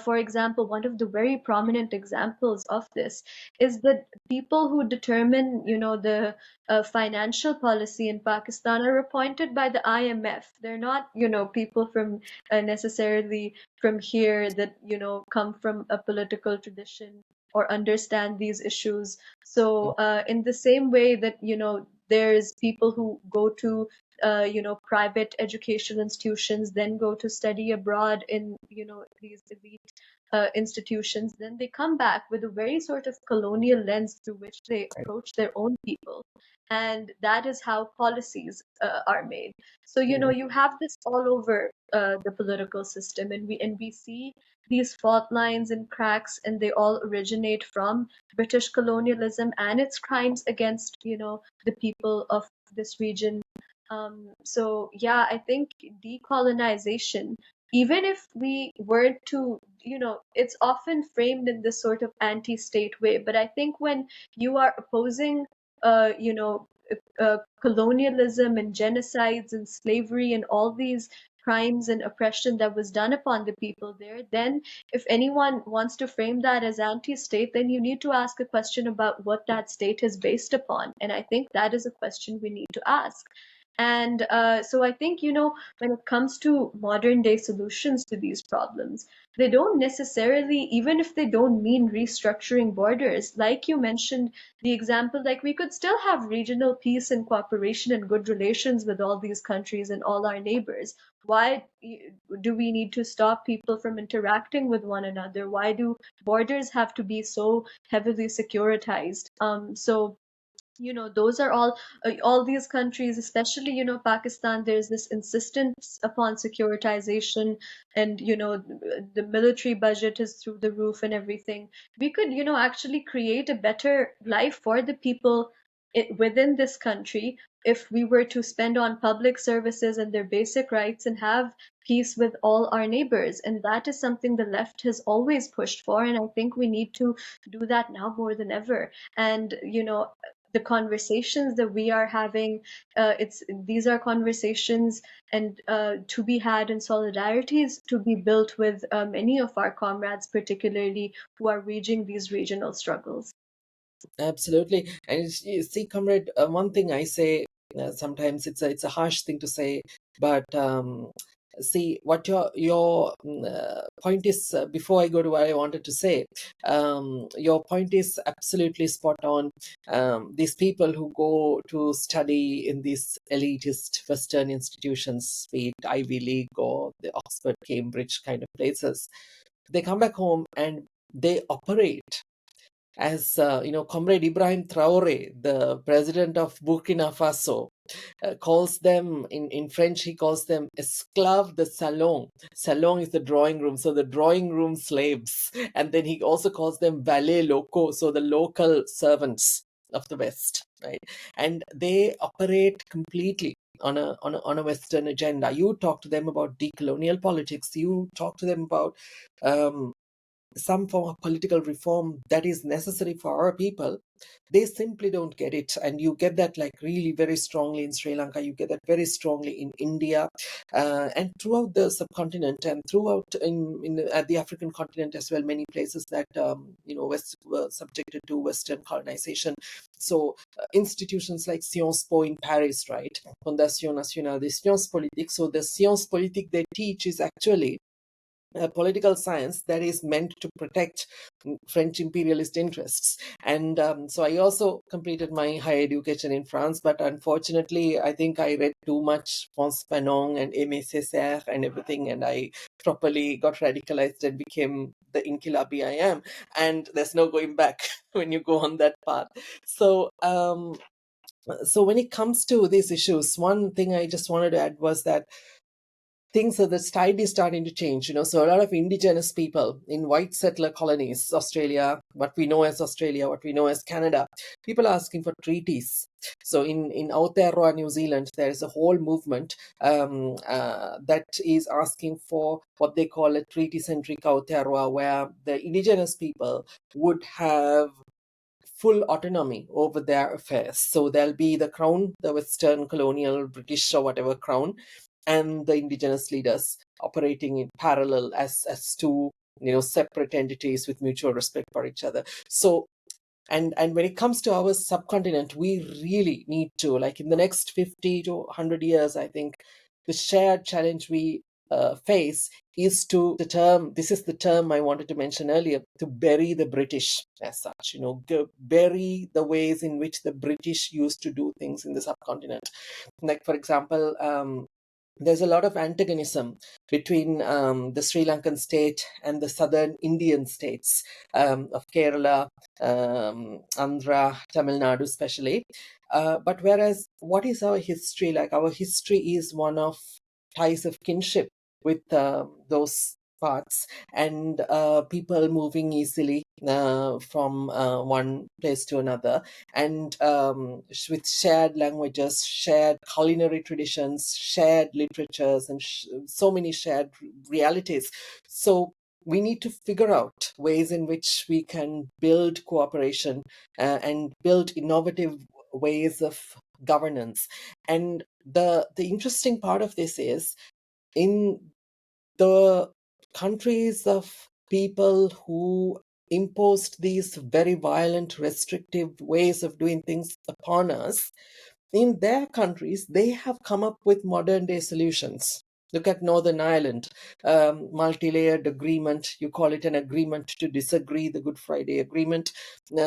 For example, one of the very prominent examples of this is that people who determine, the financial policy in Pakistan are appointed by the IMF. They're not, people from necessarily from here that, come from a political tradition or understand these issues. So, in the same way that, there's people who go to private educational institutions, then go to study abroad in these elite institutions, then they come back with a very sort of colonial lens through which they approach their own people. And that is how policies are made. So, you have this all over the political system, and we see these fault lines and cracks, and they all originate from British colonialism and its crimes against, the people of this region. So yeah, I think decolonization, even if we were to, it's often framed in this sort of anti-state way. But I think when you are opposing, uh, you know, colonialism and genocides and slavery and all these crimes and oppression that was done upon the people there, then if anyone wants to frame that as anti-state, then you need to ask a question about what that state is based upon. And I think that is a question we need to ask. And so I think, when it comes to modern day solutions to these problems, they don't necessarily, even if they don't mean restructuring borders, like you mentioned, the example, like we could still have regional peace and cooperation and good relations with all these countries and all our neighbors. Why do we need to stop people from interacting with one another? Why do borders have to be so heavily securitized? So those are all these countries, especially Pakistan, there's this insistence upon securitization, and the military budget is through the roof and everything. We could actually create a better life for the people within this country if we were to spend on public services and their basic rights and have peace with all our neighbors. And that is something the left has always pushed for, and I think we need to do that now more than ever. And the conversations that we are having, it's these are conversations and to be had in solidarities to be built with many of our comrades, particularly who are waging these regional struggles. Absolutely. And you see, comrade, one thing I say, sometimes it's a harsh thing to say, but see what your point is. Before I go to what I wanted to say, your point is absolutely spot on. These people who go to study in these elitist Western institutions, be it Ivy League or the Oxford, Cambridge kind of places, they come back home and they operate as Comrade Ibrahim Traore, the president of Burkina Faso, calls them in French. He calls them esclaves de salon. Salon is the drawing room, so the drawing room slaves, and then he also calls them valets locaux, so the local servants of the West, right? And they operate completely on a Western agenda. You talk to them about decolonial politics. You talk to them about some form of political reform that is necessary for our people. They simply don't get it. And you get that like really very strongly in Sri Lanka. You get that very strongly in India, and throughout the subcontinent, and throughout at the African continent as well. Many places that West were subjected to Western colonization. So institutions like Sciences Po in Paris, right? Fondation Nationale des Sciences Politiques. So the sciences politique they teach is actually a political science that is meant to protect French imperialist interests. And so I also completed my higher education in France, but unfortunately, I think I read too much Frantz Fanon and Aimé Césaire and everything, and I properly got radicalized and became the inquilabi I am. And there's no going back when you go on that path. So when it comes to these issues, one thing I just wanted to add was that the tide is starting to change, so a lot of indigenous people in white settler colonies, Australia, what we know as Canada, people are asking for treaties. So in Aotearoa, New Zealand, there is a whole movement that is asking for what they call a treaty-centric Aotearoa, where the indigenous people would have full autonomy over their affairs. So there'll be the crown, the Western colonial, British or whatever crown, and the indigenous leaders operating in parallel as two separate entities with mutual respect for each other. So and when it comes to our subcontinent, we really need to, like, in the next 50 to 100 years, I think the shared challenge we face is this is the term I wanted to mention earlier, to bury the British as such, bury the ways in which the British used to do things in the subcontinent. Like, for example, there's a lot of antagonism between the Sri Lankan state and the southern Indian states of Kerala, Andhra, Tamil Nadu especially. But whereas, what is our history like? Our history is one of ties of kinship with those parts, and people moving easily from one place to another, and with shared languages, shared culinary traditions, shared literatures, and so many shared realities. So we need to figure out ways in which we can build cooperation and build innovative ways of governance. And the interesting part of this is, in the countries of people who imposed these very violent, restrictive ways of doing things upon us, in their countries, they have come up with modern day solutions. Look at Northern Ireland, multi-layered agreement. You call it an agreement to disagree, the Good Friday Agreement.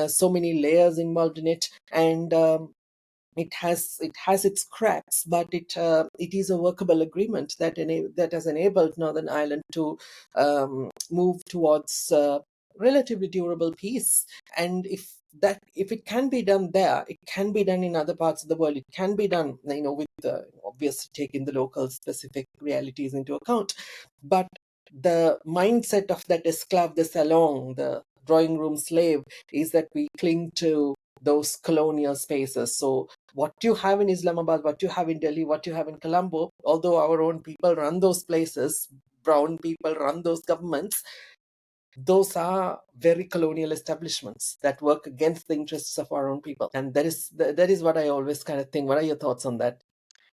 So many layers involved in it, and it has its cracks, but it is a workable agreement that has enabled Northern Ireland to move towards relatively durable peace. And if it can be done there, it can be done in other parts of the world. It can be done, with obviously taking the local specific realities into account. But the mindset of that esclave de salon, the drawing room slave, is that we cling to those colonial spaces. So what you have in Islamabad, what you have in Delhi, what you have in Colombo, although our own people run those places, brown people run those governments, those are very colonial establishments that work against the interests of our own people. And that is what I always kind of think. What are your thoughts on that?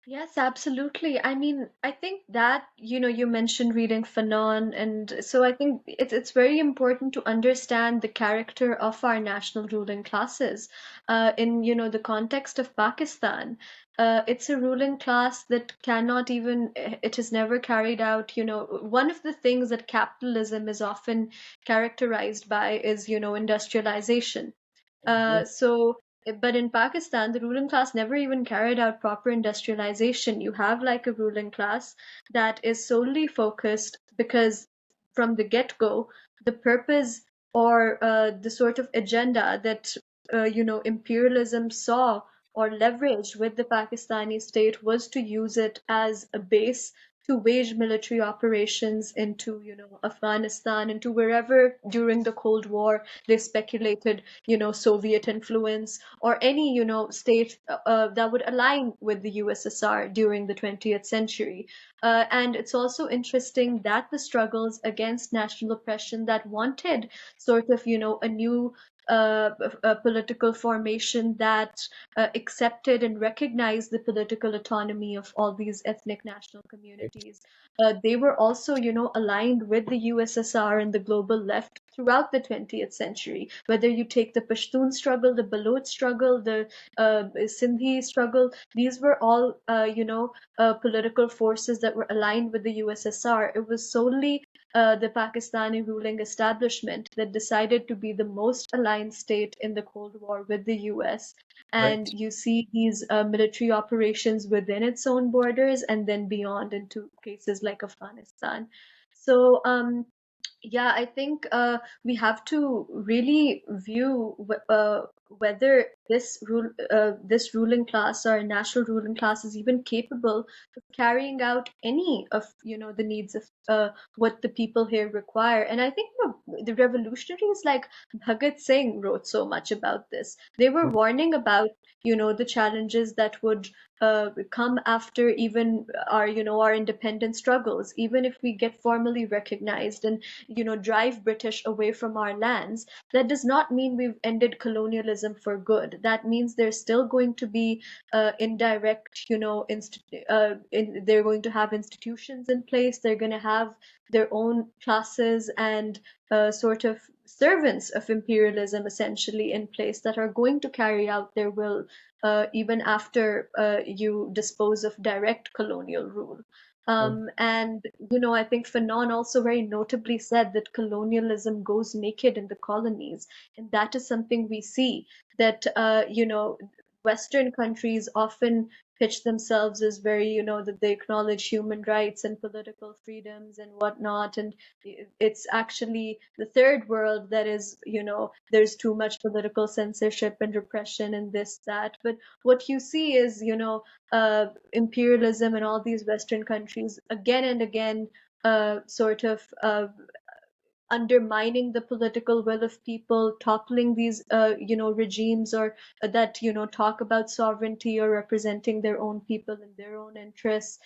Yes, absolutely. I mean, I think that, you mentioned reading Fanon, and so I think it's very important to understand the character of our national ruling classes. In, the context of Pakistan, it's a ruling class that cannot even, it has never carried out, one of the things that capitalism is often characterized by is, industrialization. Mhm. But in Pakistan, the ruling class never even carried out proper industrialization. You have like a ruling class that is solely focused because from the get-go, the purpose or the sort of agenda that imperialism saw or leveraged with the Pakistani state was to use it as a base to wage military operations into, Afghanistan, into wherever during the Cold War they speculated, Soviet influence or any, state that would align with the USSR during the 20th century. And it's also interesting that the struggles against national oppression that wanted sort of, a new a political formation that accepted and recognized the political autonomy of all these ethnic national communities. They were also, aligned with the USSR and the global left throughout the 20th century. Whether you take the Pashtun struggle, the Baloch struggle, the Sindhi struggle, these were all, political forces that were aligned with the USSR. It was solely the Pakistani ruling establishment that decided to be the most aligned state in the Cold War with the US. Right. And you see these military operations within its own borders and then beyond into cases like Afghanistan. So, yeah, I think we have to really view whether this ruling class or national ruling class is even capable of carrying out any of the needs of what the people here require. And I think the revolutionaries like Bhagat Singh wrote so much about this. They were warning about the challenges that would come after even our independent struggles, even if we get formally recognized and drive British away from our lands. That does not mean we've ended colonialism for good. That means there's still going to be indirect, they're going to have institutions in place. They're going to have their own classes and sort of servants of imperialism essentially in place that are going to carry out their will even after you dispose of direct colonial rule. And I think Fanon also very notably said that colonialism goes naked in the colonies, and that is something we see that Western countries often pitch themselves as very, that they acknowledge human rights and political freedoms and whatnot, and it's actually the third world that is, there's too much political censorship and repression and this that. But what you see is, imperialism in all these Western countries again and again sort of undermining the political will of people, toppling these, regimes or that, talk about sovereignty or representing their own people and their own interests.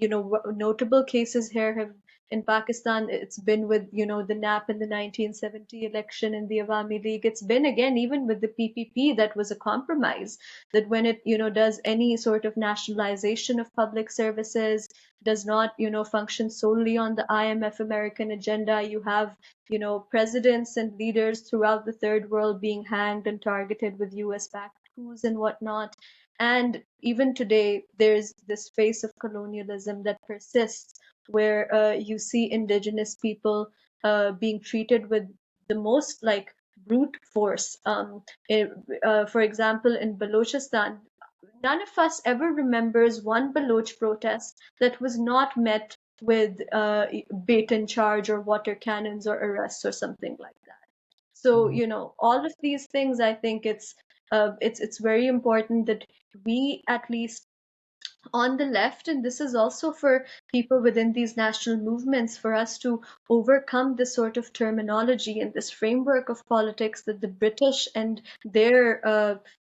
Notable cases here have in Pakistan, it's been with, the NAP in the 1970 election in the Awami League. It's been again, even with the PPP, that was a compromise that when it, does any sort of nationalization of public services, does not, function solely on the IMF American agenda. You have, presidents and leaders throughout the third world being hanged and targeted with US backed coups and whatnot. And even today, there's this face of colonialism that persists, where you see indigenous people being treated with the most like brute force. For example, in Balochistan, none of us ever remembers one Baloch protest that was not met with bait and charge or water cannons or arrests or something like that. So, Mhm. all of these things, I think it's very important that we at least on the left, and this is also for people within these national movements, for us to overcome this sort of terminology and this framework of politics that the British and their,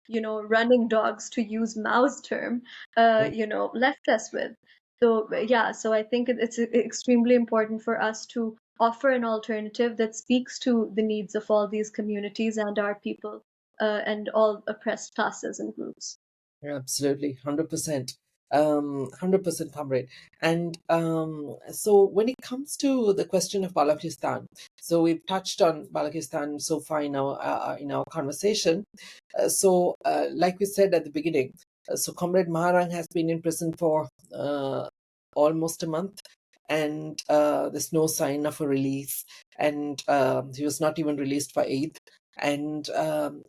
running dogs, to use Mao's term, left us with. So, yeah, so I think it's extremely important for us to offer an alternative that speaks to the needs of all these communities and our people, and all oppressed classes and groups. Yeah, absolutely, 100%. 100%, comrade. And so when it comes to the question of Balochistan, so we've touched on Balochistan so far in our conversation. Like we said at the beginning, so Comrade Maharang has been in prison for almost a month, and there's no sign of a release. And he was not even released for Eid. And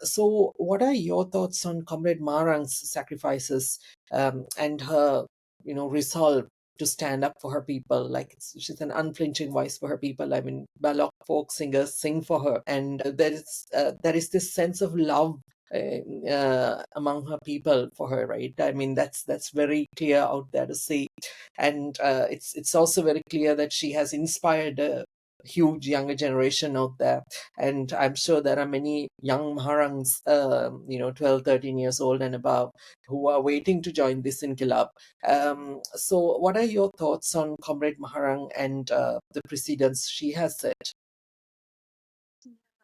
so, what are your thoughts on Comrade Maharang's sacrifices and her, resolve to stand up for her people? Like she's an unflinching voice for her people. I mean, Baloch folk singers sing for her, and there is this sense of love among her people for her, right? I mean, that's very clear out there to see, and it's also very clear that she has inspired a huge younger generation out there, and I'm sure there are many young Maharangs, 12, 13 years old and above, who are waiting to join this inkilab. So what are your thoughts on Comrade Maharang and the precedents she has set?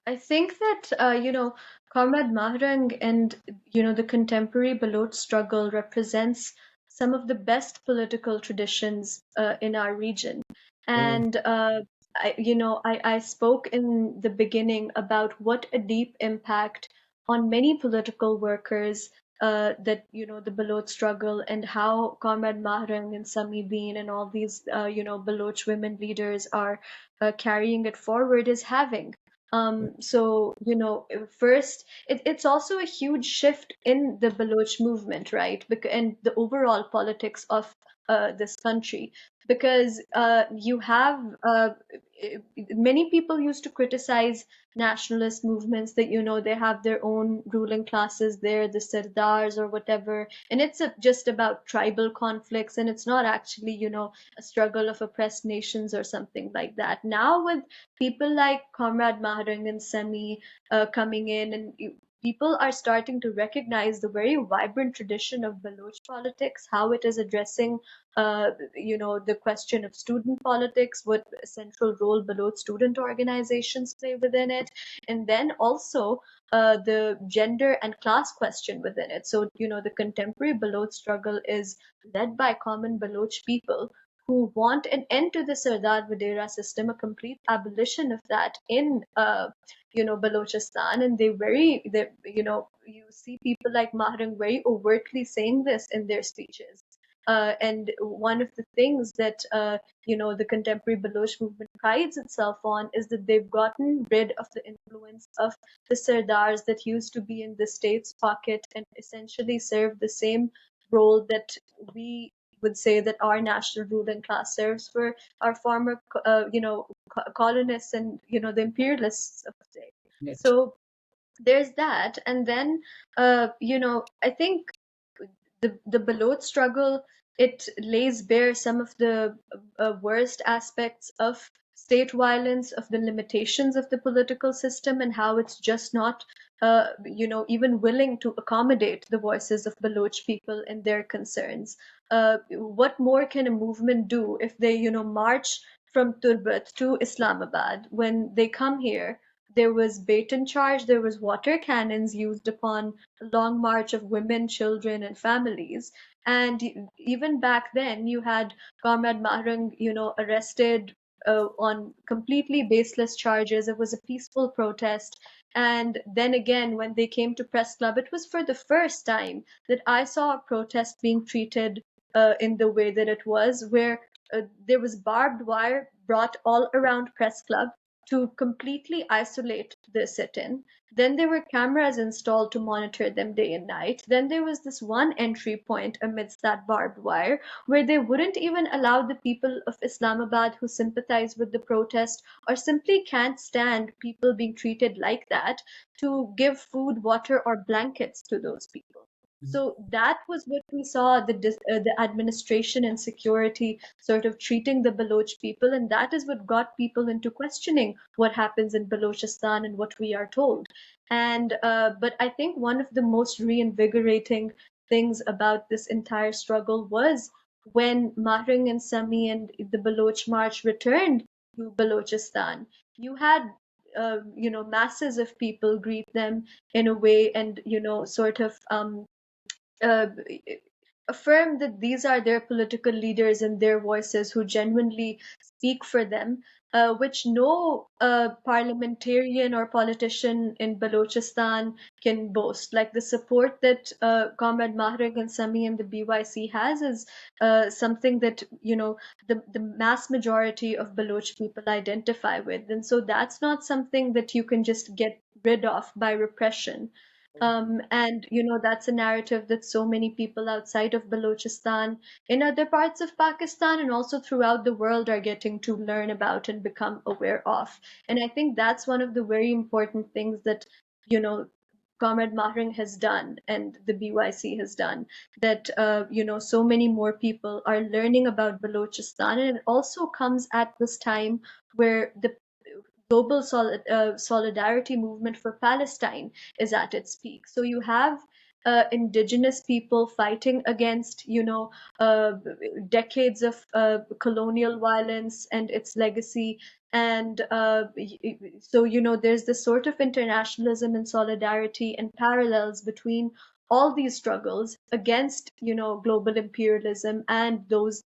I think that Comrade Mahrang and the contemporary Baloch struggle represents some of the best political traditions in our region. Mm, And I spoke in the beginning about what a deep impact on many political workers that the Baloch struggle, and how Comrade Mahrang and Sami Bean and all these Baloch women leaders are carrying it forward is having. So, first, it's also a huge shift in the Baloch movement, right? And the overall politics of this country, because you have many people used to criticize nationalist movements that, they have their own ruling classes there, the Sardars or whatever, and it's just about tribal conflicts, and it's not actually, a struggle of oppressed nations or something like that. Now, with people like Comrade Maharang and Semi coming in, and people are starting to recognize the very vibrant tradition of Baloch politics, how it is addressing, the question of student politics, what central role Baloch student organizations play within it, and then also the gender and class question within it. So, the contemporary Baloch struggle is led by common Baloch people who want an end to the Sardar Vadera system, a complete abolition of that in, Balochistan. And you see people like Mahrang very overtly saying this in their speeches. And one of the things that the contemporary Baloch movement prides itself on is that they've gotten rid of the influence of the Sardars that used to be in the state's pocket and essentially serve the same role that we would say that our national ruling class serves for our former, colonists and the imperialists of the day. right. So there's that, and then I think the Baloch struggle, it lays bare some of the worst aspects of state violence, of the limitations of the political system, and how it's just not, even willing to accommodate the voices of Baloch people and their concerns. What more can a movement do if they, march from Turbat to Islamabad? When they come here, there was bait and charge, there was water cannons used upon a long march of women, children, and families. And even back then, you had Comrade Mahrang, arrested on completely baseless charges. It was a peaceful protest. And then again, when they came to Press Club, it was for the first time that I saw a protest being treated in the way that it was, where there was barbed wire brought all around Press Club to completely isolate the sit-in. Then there were cameras installed to monitor them day and night. Then there was this one entry point amidst that barbed wire where they wouldn't even allow the people of Islamabad who sympathize with the protest or simply can't stand people being treated like that to give food, water, or blankets to those people. So that was what we saw, the administration and security sort of treating the Baloch people, and that is what got people into questioning what happens in Balochistan and what we are told. And but I think one of the most reinvigorating things about this entire struggle was when Mahring and Sami and the Baloch March returned to Balochistan. You had masses of people greet them in a way, and sort of uh, affirm that these are their political leaders and their voices who genuinely speak for them, which no parliamentarian or politician in Balochistan can boast. Like the support that Comrade Mahrek and Sami and the BYC has is something that the mass majority of Baloch people identify with, and so that's not something that you can just get rid of by repression. And that's a narrative that so many people outside of Balochistan, in other parts of Pakistan, and also throughout the world are getting to learn about and become aware of. And I think that's one of the very important things that, you know, Comrade Mahring has done and the BYC has done, that so many more people are learning about Balochistan, and it also comes at this time where the global solidarity movement for Palestine is at its peak. So you have indigenous people fighting against, decades of colonial violence and its legacy. And so, there's this sort of internationalism and solidarity and parallels between all these struggles against, global imperialism and those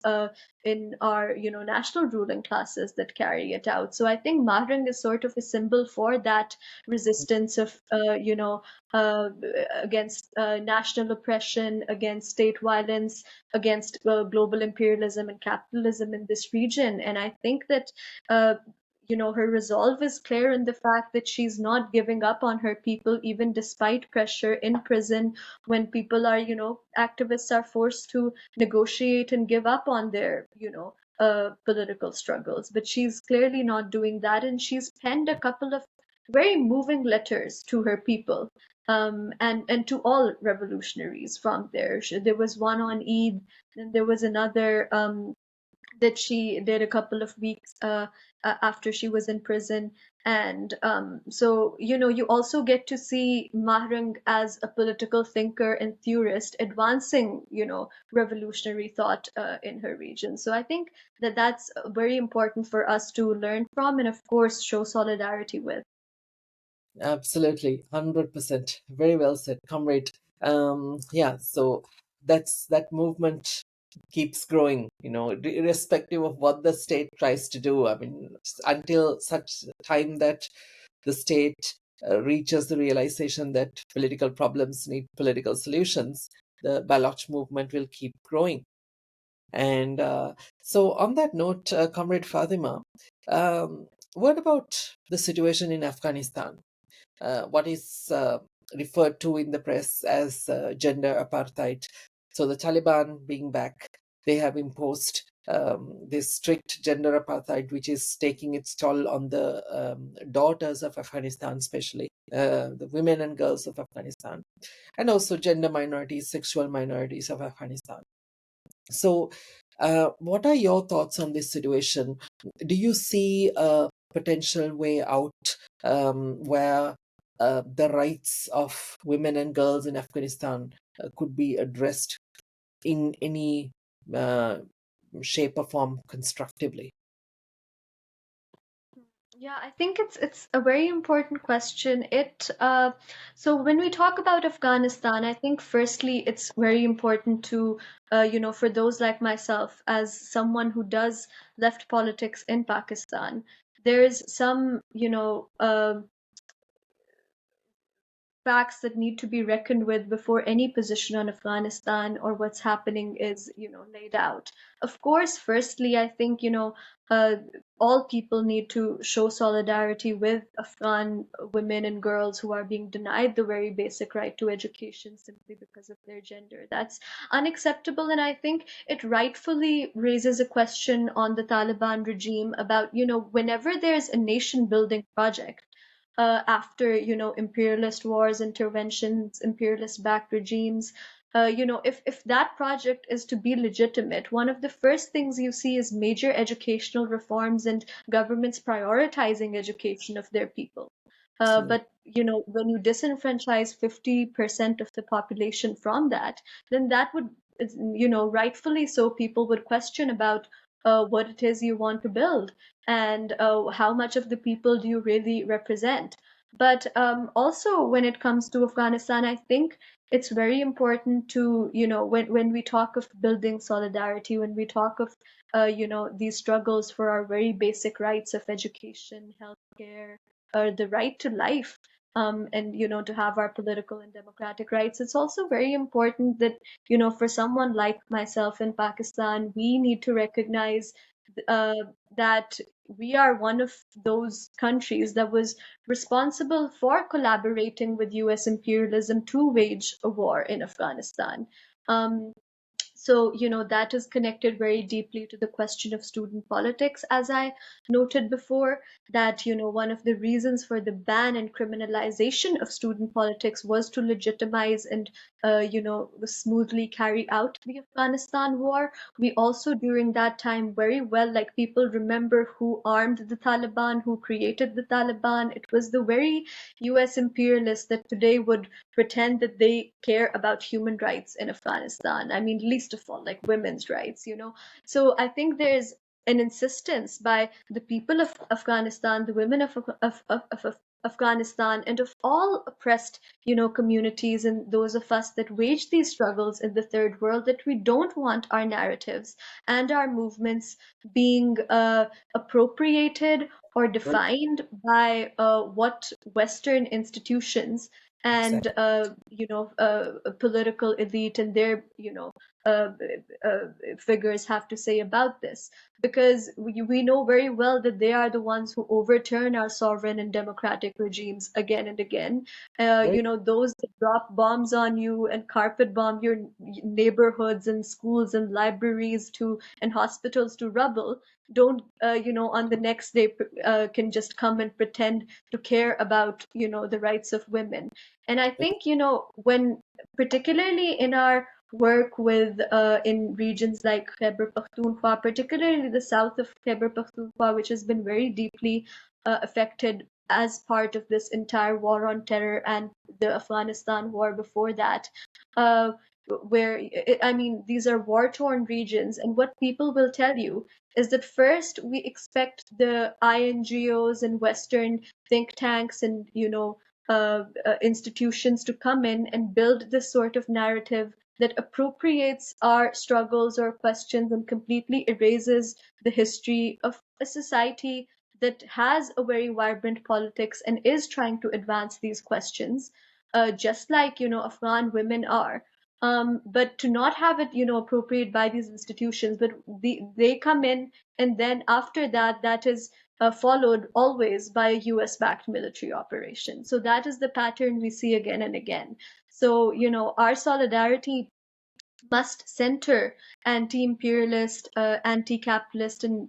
in our national ruling classes that carry it out. So I think Mahrang is sort of a symbol for that resistance of uh, against national oppression, against state violence, against global imperialism and capitalism in this region. And I think that uh, her resolve is clear in the fact that she's not giving up on her people, even despite pressure in prison, when people are, activists are forced to negotiate and give up on their, political struggles. But she's clearly not doing that, and she's penned a couple of very moving letters to her people. And to all revolutionaries from there. There was one on Eid, then there was another that she did a couple of weeks after she was in prison. And so, you also get to see Mahrang as a political thinker and theorist advancing, revolutionary thought in her region. So I think that that's very important for us to learn from and, of course, show solidarity with. Absolutely, 100%. Very well said, comrade. Yeah, so that movement keeps growing, irrespective of what the state tries to do. I mean, until such time that the state reaches the realization that political problems need political solutions, the Baloch movement will keep growing. And so, on that note, Comrade Fatima, what about the situation in Afghanistan? What is referred to in the press as gender apartheid. So the Taliban being back, they have imposed this strict gender apartheid, which is taking its toll on the daughters of Afghanistan, especially the women and girls of Afghanistan, and also gender minorities, sexual minorities of Afghanistan. So, what are your thoughts on this situation? Do you see a potential way out where the rights of women and girls in Afghanistan could be addressed in any uh, shape or form constructively? Yeah, I think it's a very important question. So when we talk about Afghanistan, I think firstly it's very important to for those like myself, as someone who does left politics in Pakistan, there's some facts that need to be reckoned with before any position on Afghanistan or what's happening is, laid out. Of course, firstly, I think, uh, all people need to show solidarity with Afghan women and girls who are being denied the very basic right to education simply because of their gender. That's unacceptable, and I think it rightfully raises a question on the Taliban regime about, whenever there's a nation building project, after, imperialist wars, interventions, imperialist backed regimes, if that project is to be legitimate, one of the first things you see is major educational reforms and governments prioritizing education of their people. But when you disenfranchise 50% of the population from that, then that would, rightfully so, people would question about what it is you want to build, and how much of the people do you really represent. But also, when it comes to Afghanistan, I think it's very important to, when we talk of building solidarity, when we talk of, these struggles for our very basic rights of education, healthcare, the right to life, and, to have our political and democratic rights, it's also very important that, for someone like myself in Pakistan, we need to recognize uh, that we are one of those countries that was responsible for collaborating with US imperialism to wage a war in Afghanistan. Um, so, that is connected very deeply to the question of student politics, as I noted before, that, one of the reasons for the ban and criminalization of student politics was to legitimize and, smoothly carry out the Afghanistan war. We also, during that time, very well, like, people remember who armed the Taliban, who created the Taliban. It was the very US imperialists that today would pretend that they care about human rights in Afghanistan. I mean, least of all, like women's rights. So I think there's an insistence by the people of Afghanistan, the women of Afghanistan, and of all oppressed, communities, and those of us that wage these struggles in the third world, that we don't want our narratives and our movements being appropriated or Right. defined by what Western institutions and Exactly. a political elite and their uh, figures have to say about this, because we know very well that they are the ones who overturn our sovereign and democratic regimes again and again. Right. Those that drop bombs on you and carpet bomb your neighborhoods and schools and libraries to and hospitals to rubble don't, on the next day, can just come and pretend to care about, the rights of women. And I Right. think, when particularly in our work with in regions like Khyber Pakhtunkhwa, particularly the south of Khyber Pakhtunkhwa, which has been very deeply affected as part of this entire war on terror and the Afghanistan war before that, uh, where I mean, these are war-torn regions, and what people will tell you is that first we expect the INGOs and Western think tanks and, institutions to come in and build this sort of narrative that appropriates our struggles or questions and completely erases the history of a society that has a very vibrant politics and is trying to advance these questions, just like, Afghan women are. But to not have it, appropriate by these institutions, but they come in, and then after that, that is followed always by a US backed military operation. So that is the pattern we see again and again. So, our solidarity must center anti-imperialist, anti-capitalist, and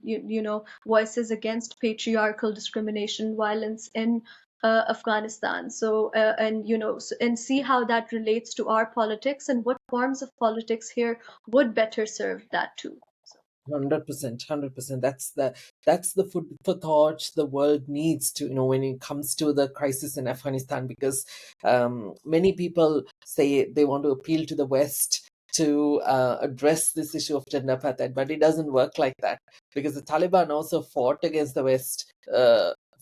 voices against patriarchal discrimination, violence in Afghanistan. So and and see how that relates to our politics and what forms of politics here would better serve that too. So. 100%, 100%. That's the food for thought the world needs to, when it comes to the crisis in Afghanistan, because many people say they want to appeal to the West to address this issue of gender apartheid, but it doesn't work like that, because the Taliban also fought against the West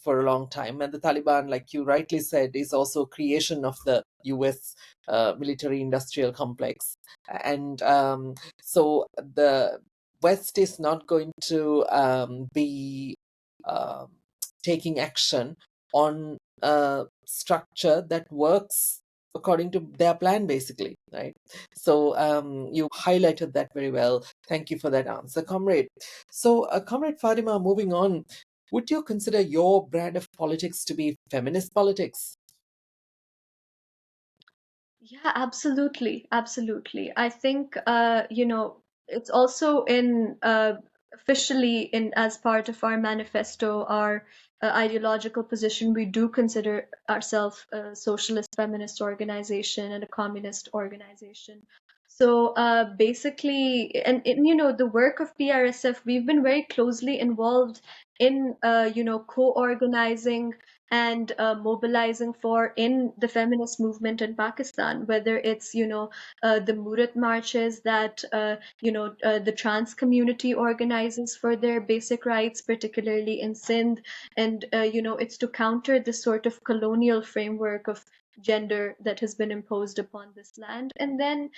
for a long time, and the Taliban, like you rightly said, is also creation of the US military industrial complex. And so the West is not going to be um, taking action on a structure that works according to their plan, basically, right? So you highlighted that very well. Thank you for that answer, Comrade. So, Comrade Fatima, moving on, would you consider your brand of politics to be feminist politics? Yeah, absolutely. Absolutely. I think, it's also in officially in as part of our manifesto, our ideological position, we do consider ourselves a socialist feminist organization and a communist organization. So basically, the work of PRSF, we've been very closely involved in, co-organizing and mobilizing for in the feminist movement in Pakistan, whether it's the Murat marches that the trans community organizes for their basic rights, particularly in Sindh, and it's to counter this sort of colonial framework of gender that has been imposed upon this land, and then.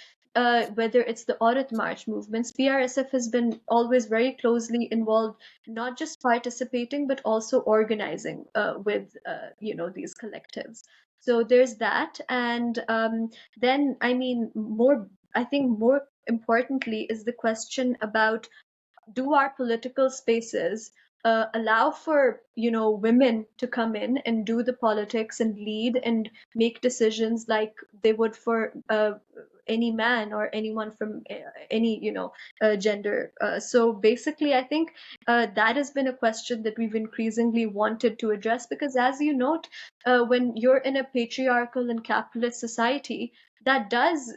Whether it's the Aurat March movements, PRSF has been always very closely involved, not just participating but also organizing with these collectives. So there's that, and then I think more importantly is the question about, do our political spaces allow for women to come in and do the politics and lead and make decisions like they would for any man or anyone from any gender. So basically, I think that has been a question that we've increasingly wanted to address, because as you note, when you're in a patriarchal and capitalist society, that does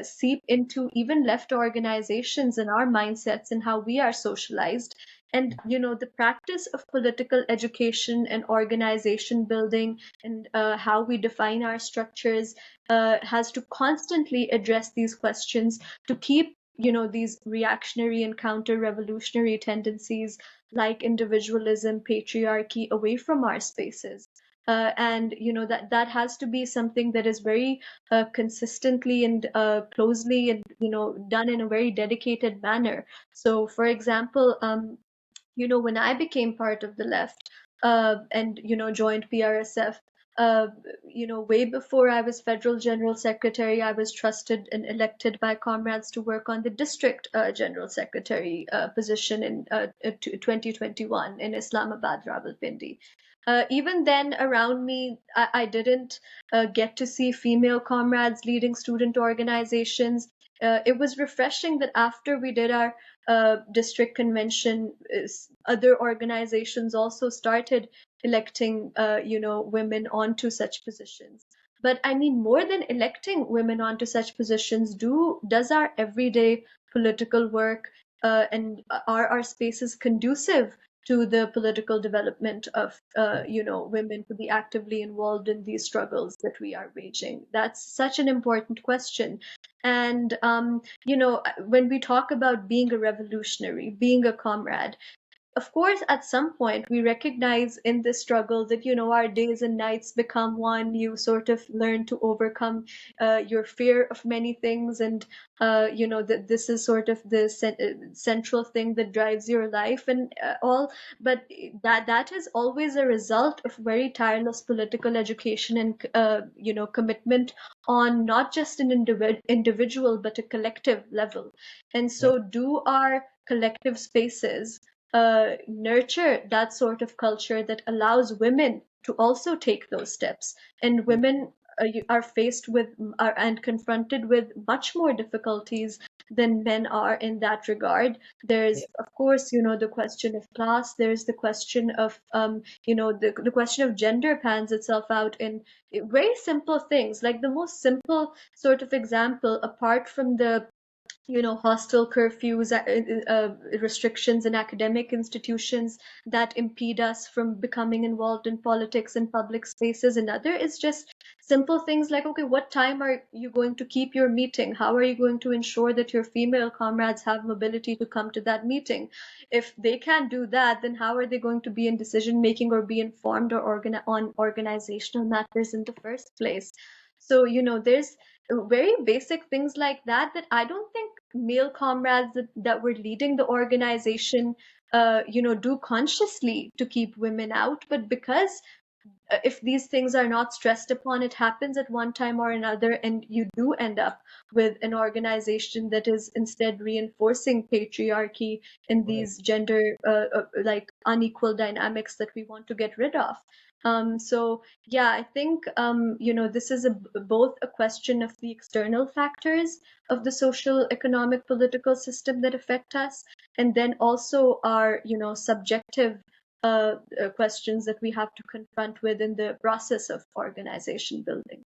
seep into even left organizations and our mindsets and how we are socialized. And the practice of political education and organization building and how we define our structures has to constantly address these questions to keep these reactionary and counter revolutionary tendencies like individualism, patriarchy away from our spaces. And that has to be something that is very consistently and closely and done in a very dedicated manner. So for example, when I became part of the left and joined PRSF, uh, way before I was federal general secretary, I was trusted and elected by comrades to work on the district general secretary position in 2021 in Islamabad, Rawalpindi. Even then, around me, I didn't get to see female comrades leading student organizations. It was refreshing that after we did our district convention, other organizations also started electing, women onto such positions. But I mean, more than electing women onto such positions, does our everyday political work and are our spaces conducive to the political development of, women to be actively involved in these struggles that we are waging? That's such an important question. And when we talk about being a revolutionary, being a comrade, of course, at some point, we recognize in this struggle that, our days and nights become one. You sort of learn to overcome your fear of many things. And, that this is sort of the central thing that drives your life and all. But that is always a result of very tireless political education and, commitment on not just an individual, but a collective level. And Yeah. so, do our collective spaces nurture that sort of culture that allows women to also take those steps. And Mm. women are faced with and confronted with much more difficulties than men are in that regard. Yeah. There's, of course, the question of class. There's the question of, the question of gender pans itself out in very simple things. Like the most simple sort of example, apart from the hostel curfews, restrictions in academic institutions that impede us from becoming involved in politics in public spaces. Another is just simple things like, okay, what time are you going to keep your meeting? How are you going to ensure that your female comrades have mobility to come to that meeting? If they can't do that, then how are they going to be in decision making or be informed or on organizational matters in the first place? So, there's very basic things like that that I don't think male comrades that were leading the organization, do consciously to keep women out, but because if these things are not stressed upon, it happens at one time or another, and you do end up with an organization that is instead reinforcing patriarchy and Right. these gender like unequal dynamics that we want to get rid of. So yeah, I think this is both a question of the external factors of the social, economic, political system that affect us, and then also our subjective questions that we have to confront within the process of organization building.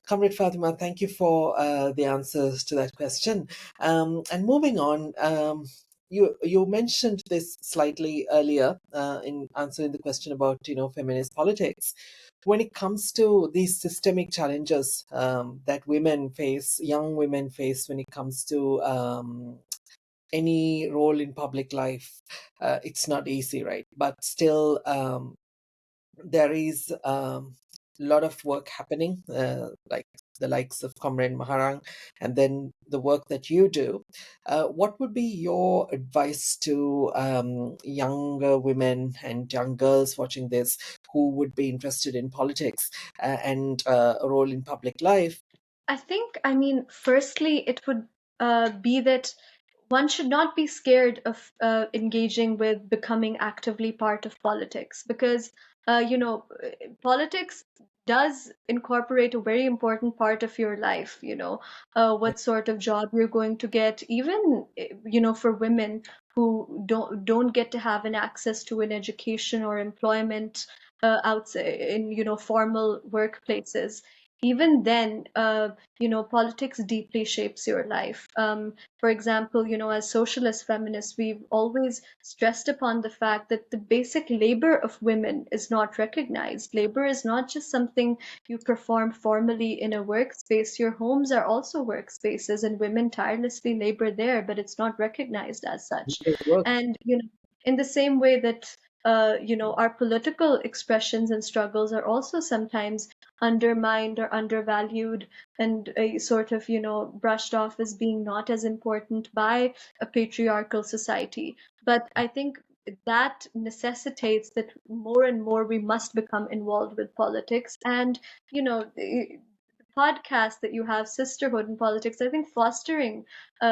Comrade Fatima, thank you for the answers to that question. And moving on, you mentioned this slightly earlier in answering the question about feminist politics. When it comes to these systemic challenges that young women face when it comes to any role in public life, it's not easy, right? But still, there is a lot of work happening, like the likes of Comrade Maharang, and then the work that you do. What would be your advice to younger women and young girls watching this who would be interested in politics and a role in public life? I think, I mean, firstly, it would be that one should not be scared of engaging with becoming actively part of politics, because, politics does incorporate a very important part of your life, what sort of job you're going to get, even, for women who don't get to have an access to an education or employment outside in, formal workplaces. Even then, politics deeply shapes your life. For example, as socialist feminists, we've always stressed upon the fact that the basic labor of women is not recognized. Labor is not just something you perform formally in a workspace. Your homes are also workspaces, and women tirelessly labor there, but it's not recognized as such. Work. And, in the same way that our political expressions and struggles are also sometimes undermined or undervalued and sort of, brushed off as being not as important by a patriarchal society. But I think that necessitates that more and more we must become involved with politics. And, the podcast that you have, Sisterhood in Politics, I think fostering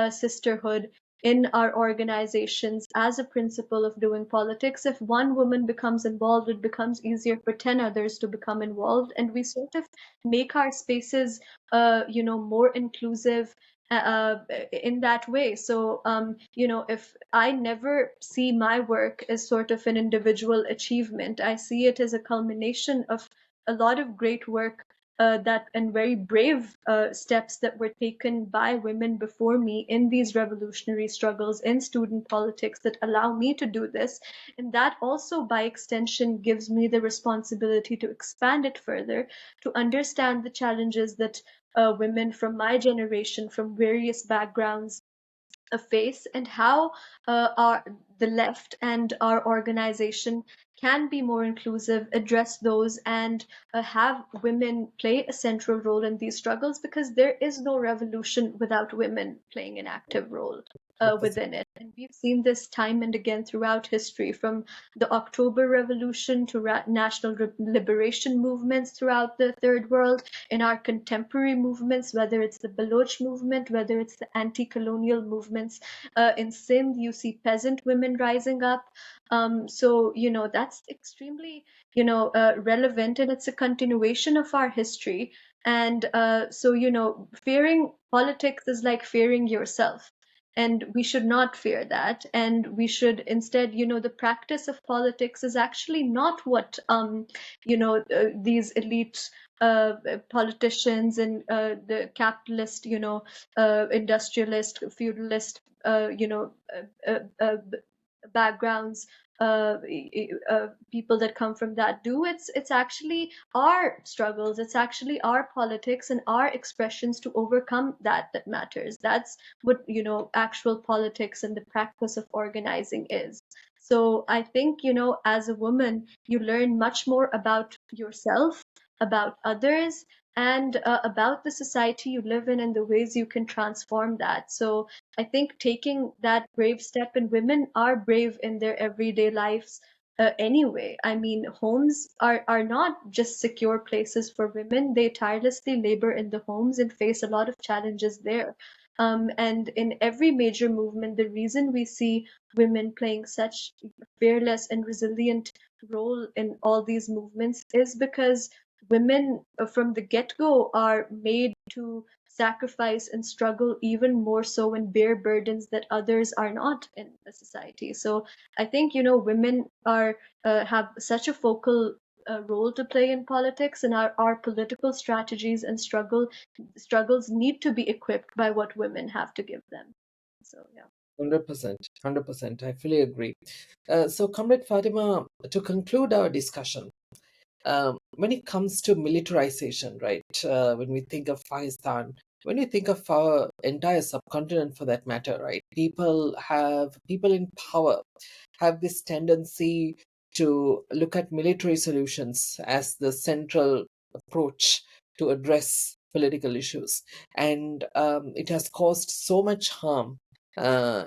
sisterhood in our organizations as a principle of doing politics. If one woman becomes involved, it becomes easier for 10 others to become involved, and we sort of make our spaces, more inclusive. In that way. So, if I never see my work as sort of an individual achievement, I see it as a culmination of a lot of great work that and very brave steps that were taken by women before me in these revolutionary struggles in student politics that allow me to do this. And that also, by extension, gives me the responsibility to expand it further, to understand the challenges that women from my generation, from various backgrounds, face, and how the left and our organization can be more inclusive, address those, and have women play a central role in these struggles, because there is no revolution without women playing an active role within it. And we've seen this time and again throughout history, from the October Revolution to national liberation movements throughout the Third World, in our contemporary movements, whether it's the Baloch movement, whether it's the anti-colonial movements. In Sindh, you see peasant women rising up. So, that's extremely, relevant, and it's a continuation of our history. And so, fearing politics is like fearing yourself. And we should not fear that. And we should instead, the practice of politics is actually not what, these elite politicians and the capitalist, industrialist, feudalist, backgrounds, people that come from that do. It's actually our struggles. It's actually our politics and our expressions to overcome that matters. That's what actual politics and the practice of organizing is. So I think, as a woman, you learn much more about yourself, about others, and about the society you live in and the ways you can transform that. So I think taking that brave step, and women are brave in their everyday lives. anyway. I mean, homes are not just secure places for women. They tirelessly labor in the homes and face a lot of challenges there. And in every major movement, the reason we see women playing such fearless and resilient role in all these movements is because women from the get-go are made to sacrifice and struggle even more so and bear burdens that others are not in the society. So I think, women are have such a focal role to play in politics, and our political strategies and struggles need to be equipped by what women have to give them. So yeah. 100%, 100%. I fully agree. So, Comrade Fatima, to conclude our discussion, when it comes to militarization, right? When we think of Pakistan, when we think of our entire subcontinent for that matter, right? People in power have this tendency to look at military solutions as the central approach to address political issues. And it has caused so much harm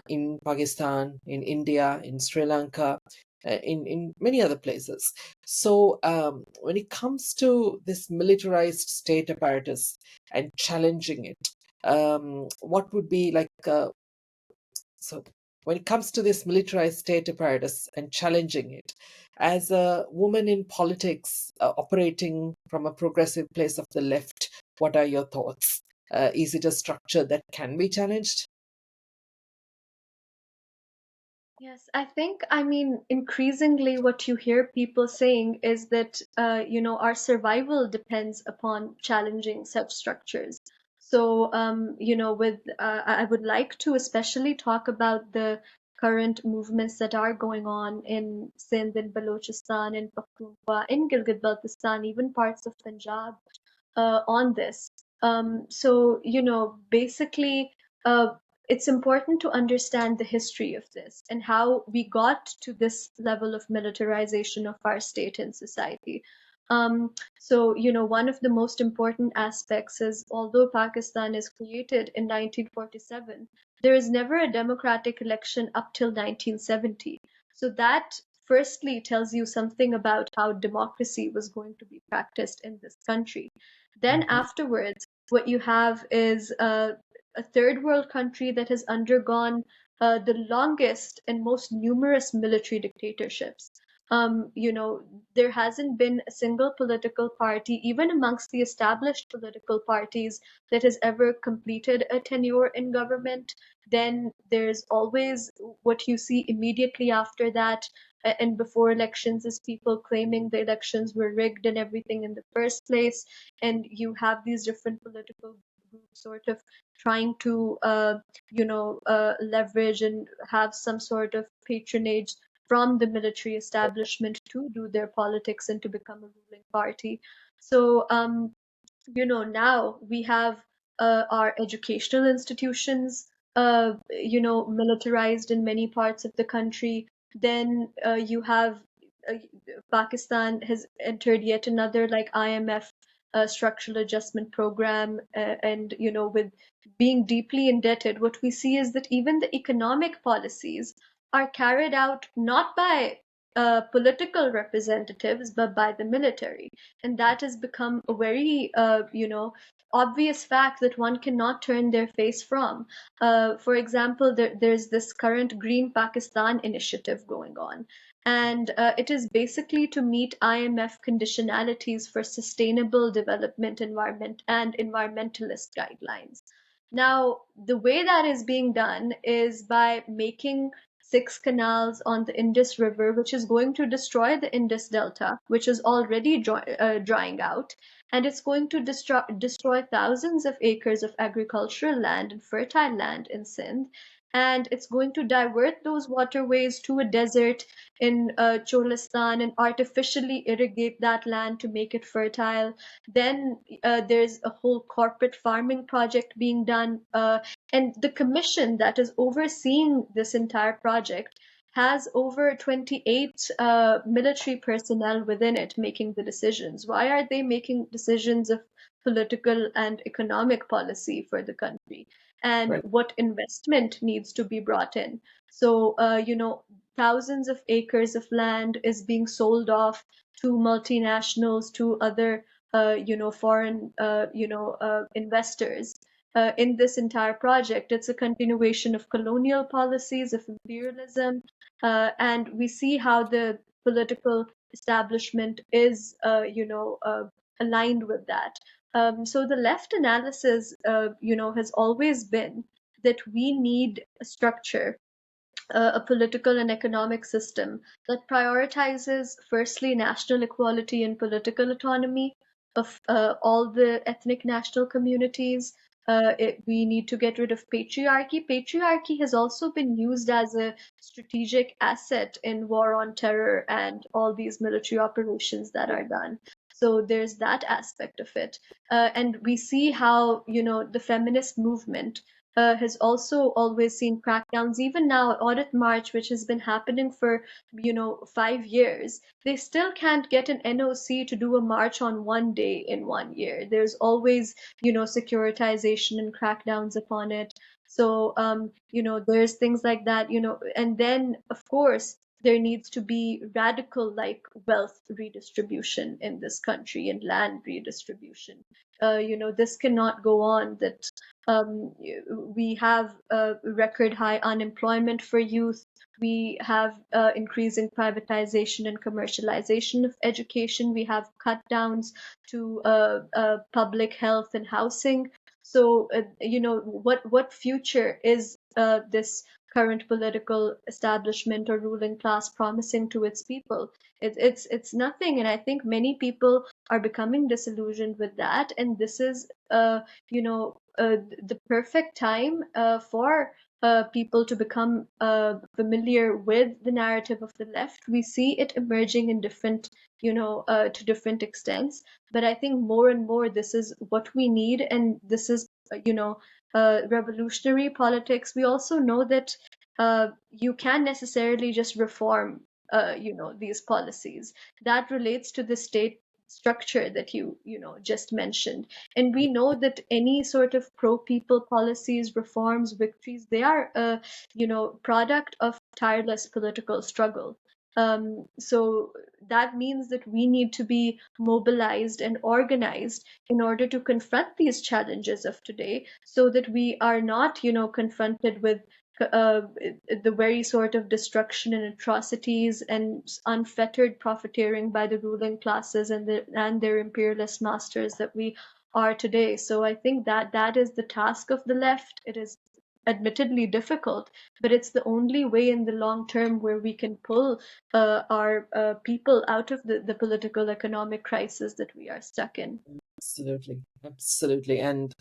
in Pakistan, in India, in Sri Lanka, in many other places. So, when it comes to this militarized state apparatus and challenging it, what would be like so when it comes to this militarized state apparatus and challenging it, as a woman in politics operating from a progressive place of the left, what are your thoughts? Is it a structure that can be challenged? Yes, I think, I mean, increasingly what you hear people saying is that, our survival depends upon challenging such structures. So, I would like to especially talk about the current movements that are going on in Sindh and Balochistan and Pakhtunkhwa, in Gilgit-Baltistan, even parts of Punjab, on this. Basically, uh, it's important to understand the history of this and how we got to this level of militarization of our state and society. One of the most important aspects is although Pakistan is created in 1947, there is never a democratic election up till 1970. So that firstly tells you something about how democracy was going to be practiced in this country. Then Mhm. afterwards, what you have is a third world country that has undergone the longest and most numerous military dictatorships. There hasn't been a single political party, even amongst the established political parties, that has ever completed a tenure in government. Then there's always what you see immediately after that and before elections is people claiming the elections were rigged and everything in the first place. And you have these different political groups sort of trying to leverage and have some sort of patronage from the military establishment to do their politics and to become a ruling party. So now we have our educational institutions militarized in many parts of the country. Then you have uh, Pakistan has entered yet another like IMF structural adjustment program, and with being deeply indebted, what we see is that even the economic policies are carried out not by political representatives but by the military. And that has become a very obvious fact that one cannot turn their face from. For example, there's this current Green Pakistan initiative going on, and it is basically to meet IMF conditionalities for sustainable development environment and environmentalist guidelines. Now, the way that is being done is by making 6 canals on the Indus River, which is going to destroy the Indus Delta, which is already drying out, and it's going to destroy thousands of acres of agricultural land and fertile land in Sindh. And it's going to divert those waterways to a desert in Cholistan and artificially irrigate that land to make it fertile. Then there's a whole corporate farming project being done. And the commission that is overseeing this entire project has over 28 military personnel within it making the decisions. Why are they making decisions of political and economic policy for the country? And Right. what investment needs to be brought in? So, thousands of acres of land is being sold off to multinationals, to other, foreign, investors. In this entire project, it's a continuation of colonial policies, of imperialism, and we see how the political establishment is, aligned with that. So the left analysis, has always been that we need a structure, a political and economic system that prioritizes, firstly, national equality and political autonomy of all the ethnic national communities. We need to get rid of patriarchy. Patriarchy has also been used as a strategic asset in war on terror and all these military operations that are done. So there's that aspect of it. And we see how, the feminist movement has also always seen crackdowns. Even now, Audit March, which has been happening for 5 years, they still can't get an NOC to do a march on one day in 1 year. There's always securitization and crackdowns upon it. So there's things like that. And then of course there needs to be radical like wealth redistribution in this country and land redistribution. This cannot go on that um, we have record high unemployment for youth. We have increasing privatization and commercialization of education. We have cut downs to public health and housing. So, what future is this current political establishment or ruling class promising to its people? It's nothing, and I think many people are becoming disillusioned with that. And this is, the perfect time for people to become familiar with the narrative of the left. We see it emerging in different, to different extents. But I think more and more this is what we need, and this is, revolutionary politics. We also know that you can't necessarily just reform, these policies. That relates to the state structure that you just mentioned. And we know that any sort of pro people policies, reforms, victories, they are a product of tireless political struggle. So that means that we need to be mobilized and organized in order to confront these challenges of today, so that we are not confronted with uh, the very sort of destruction and atrocities and unfettered profiteering by the ruling classes and their imperialist masters that we are today. So I think that that is the task of the left. It is admittedly difficult, but it's the only way in the long term where we can pull our people out of the political economic crisis that we are stuck in. Absolutely, absolutely. And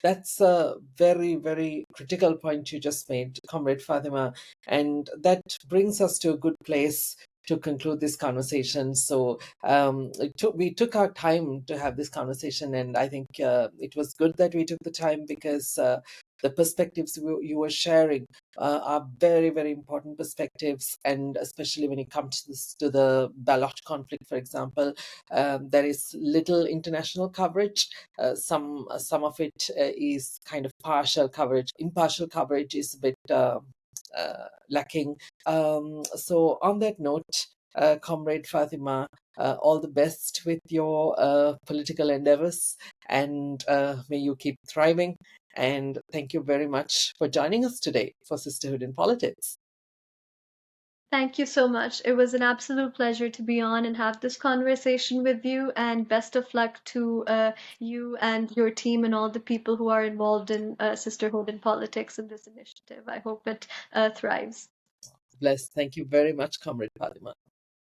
that's a very, very critical point you just made, Comrade Fatima. And that brings us to a good place to conclude this conversation. So we took our time to have this conversation, and I think it was good that we took the time, because the perspectives you were sharing are very, very important perspectives. And especially when it comes to, to the Baloch conflict, for example, there is little international coverage. Some of it is kind of partial coverage. Impartial coverage is a bit lacking. So on that note, Comrade Fatima, all the best with your political endeavors, and may you keep thriving. And thank you very much for joining us today for Sisterhood in Politics. Thank you so much. It was an absolute pleasure to be on and have this conversation with you. And best of luck to you and your team and all the people who are involved in Sisterhood in Politics in this initiative. I hope it thrives. Bless. Thank you very much, Comrade Fatima.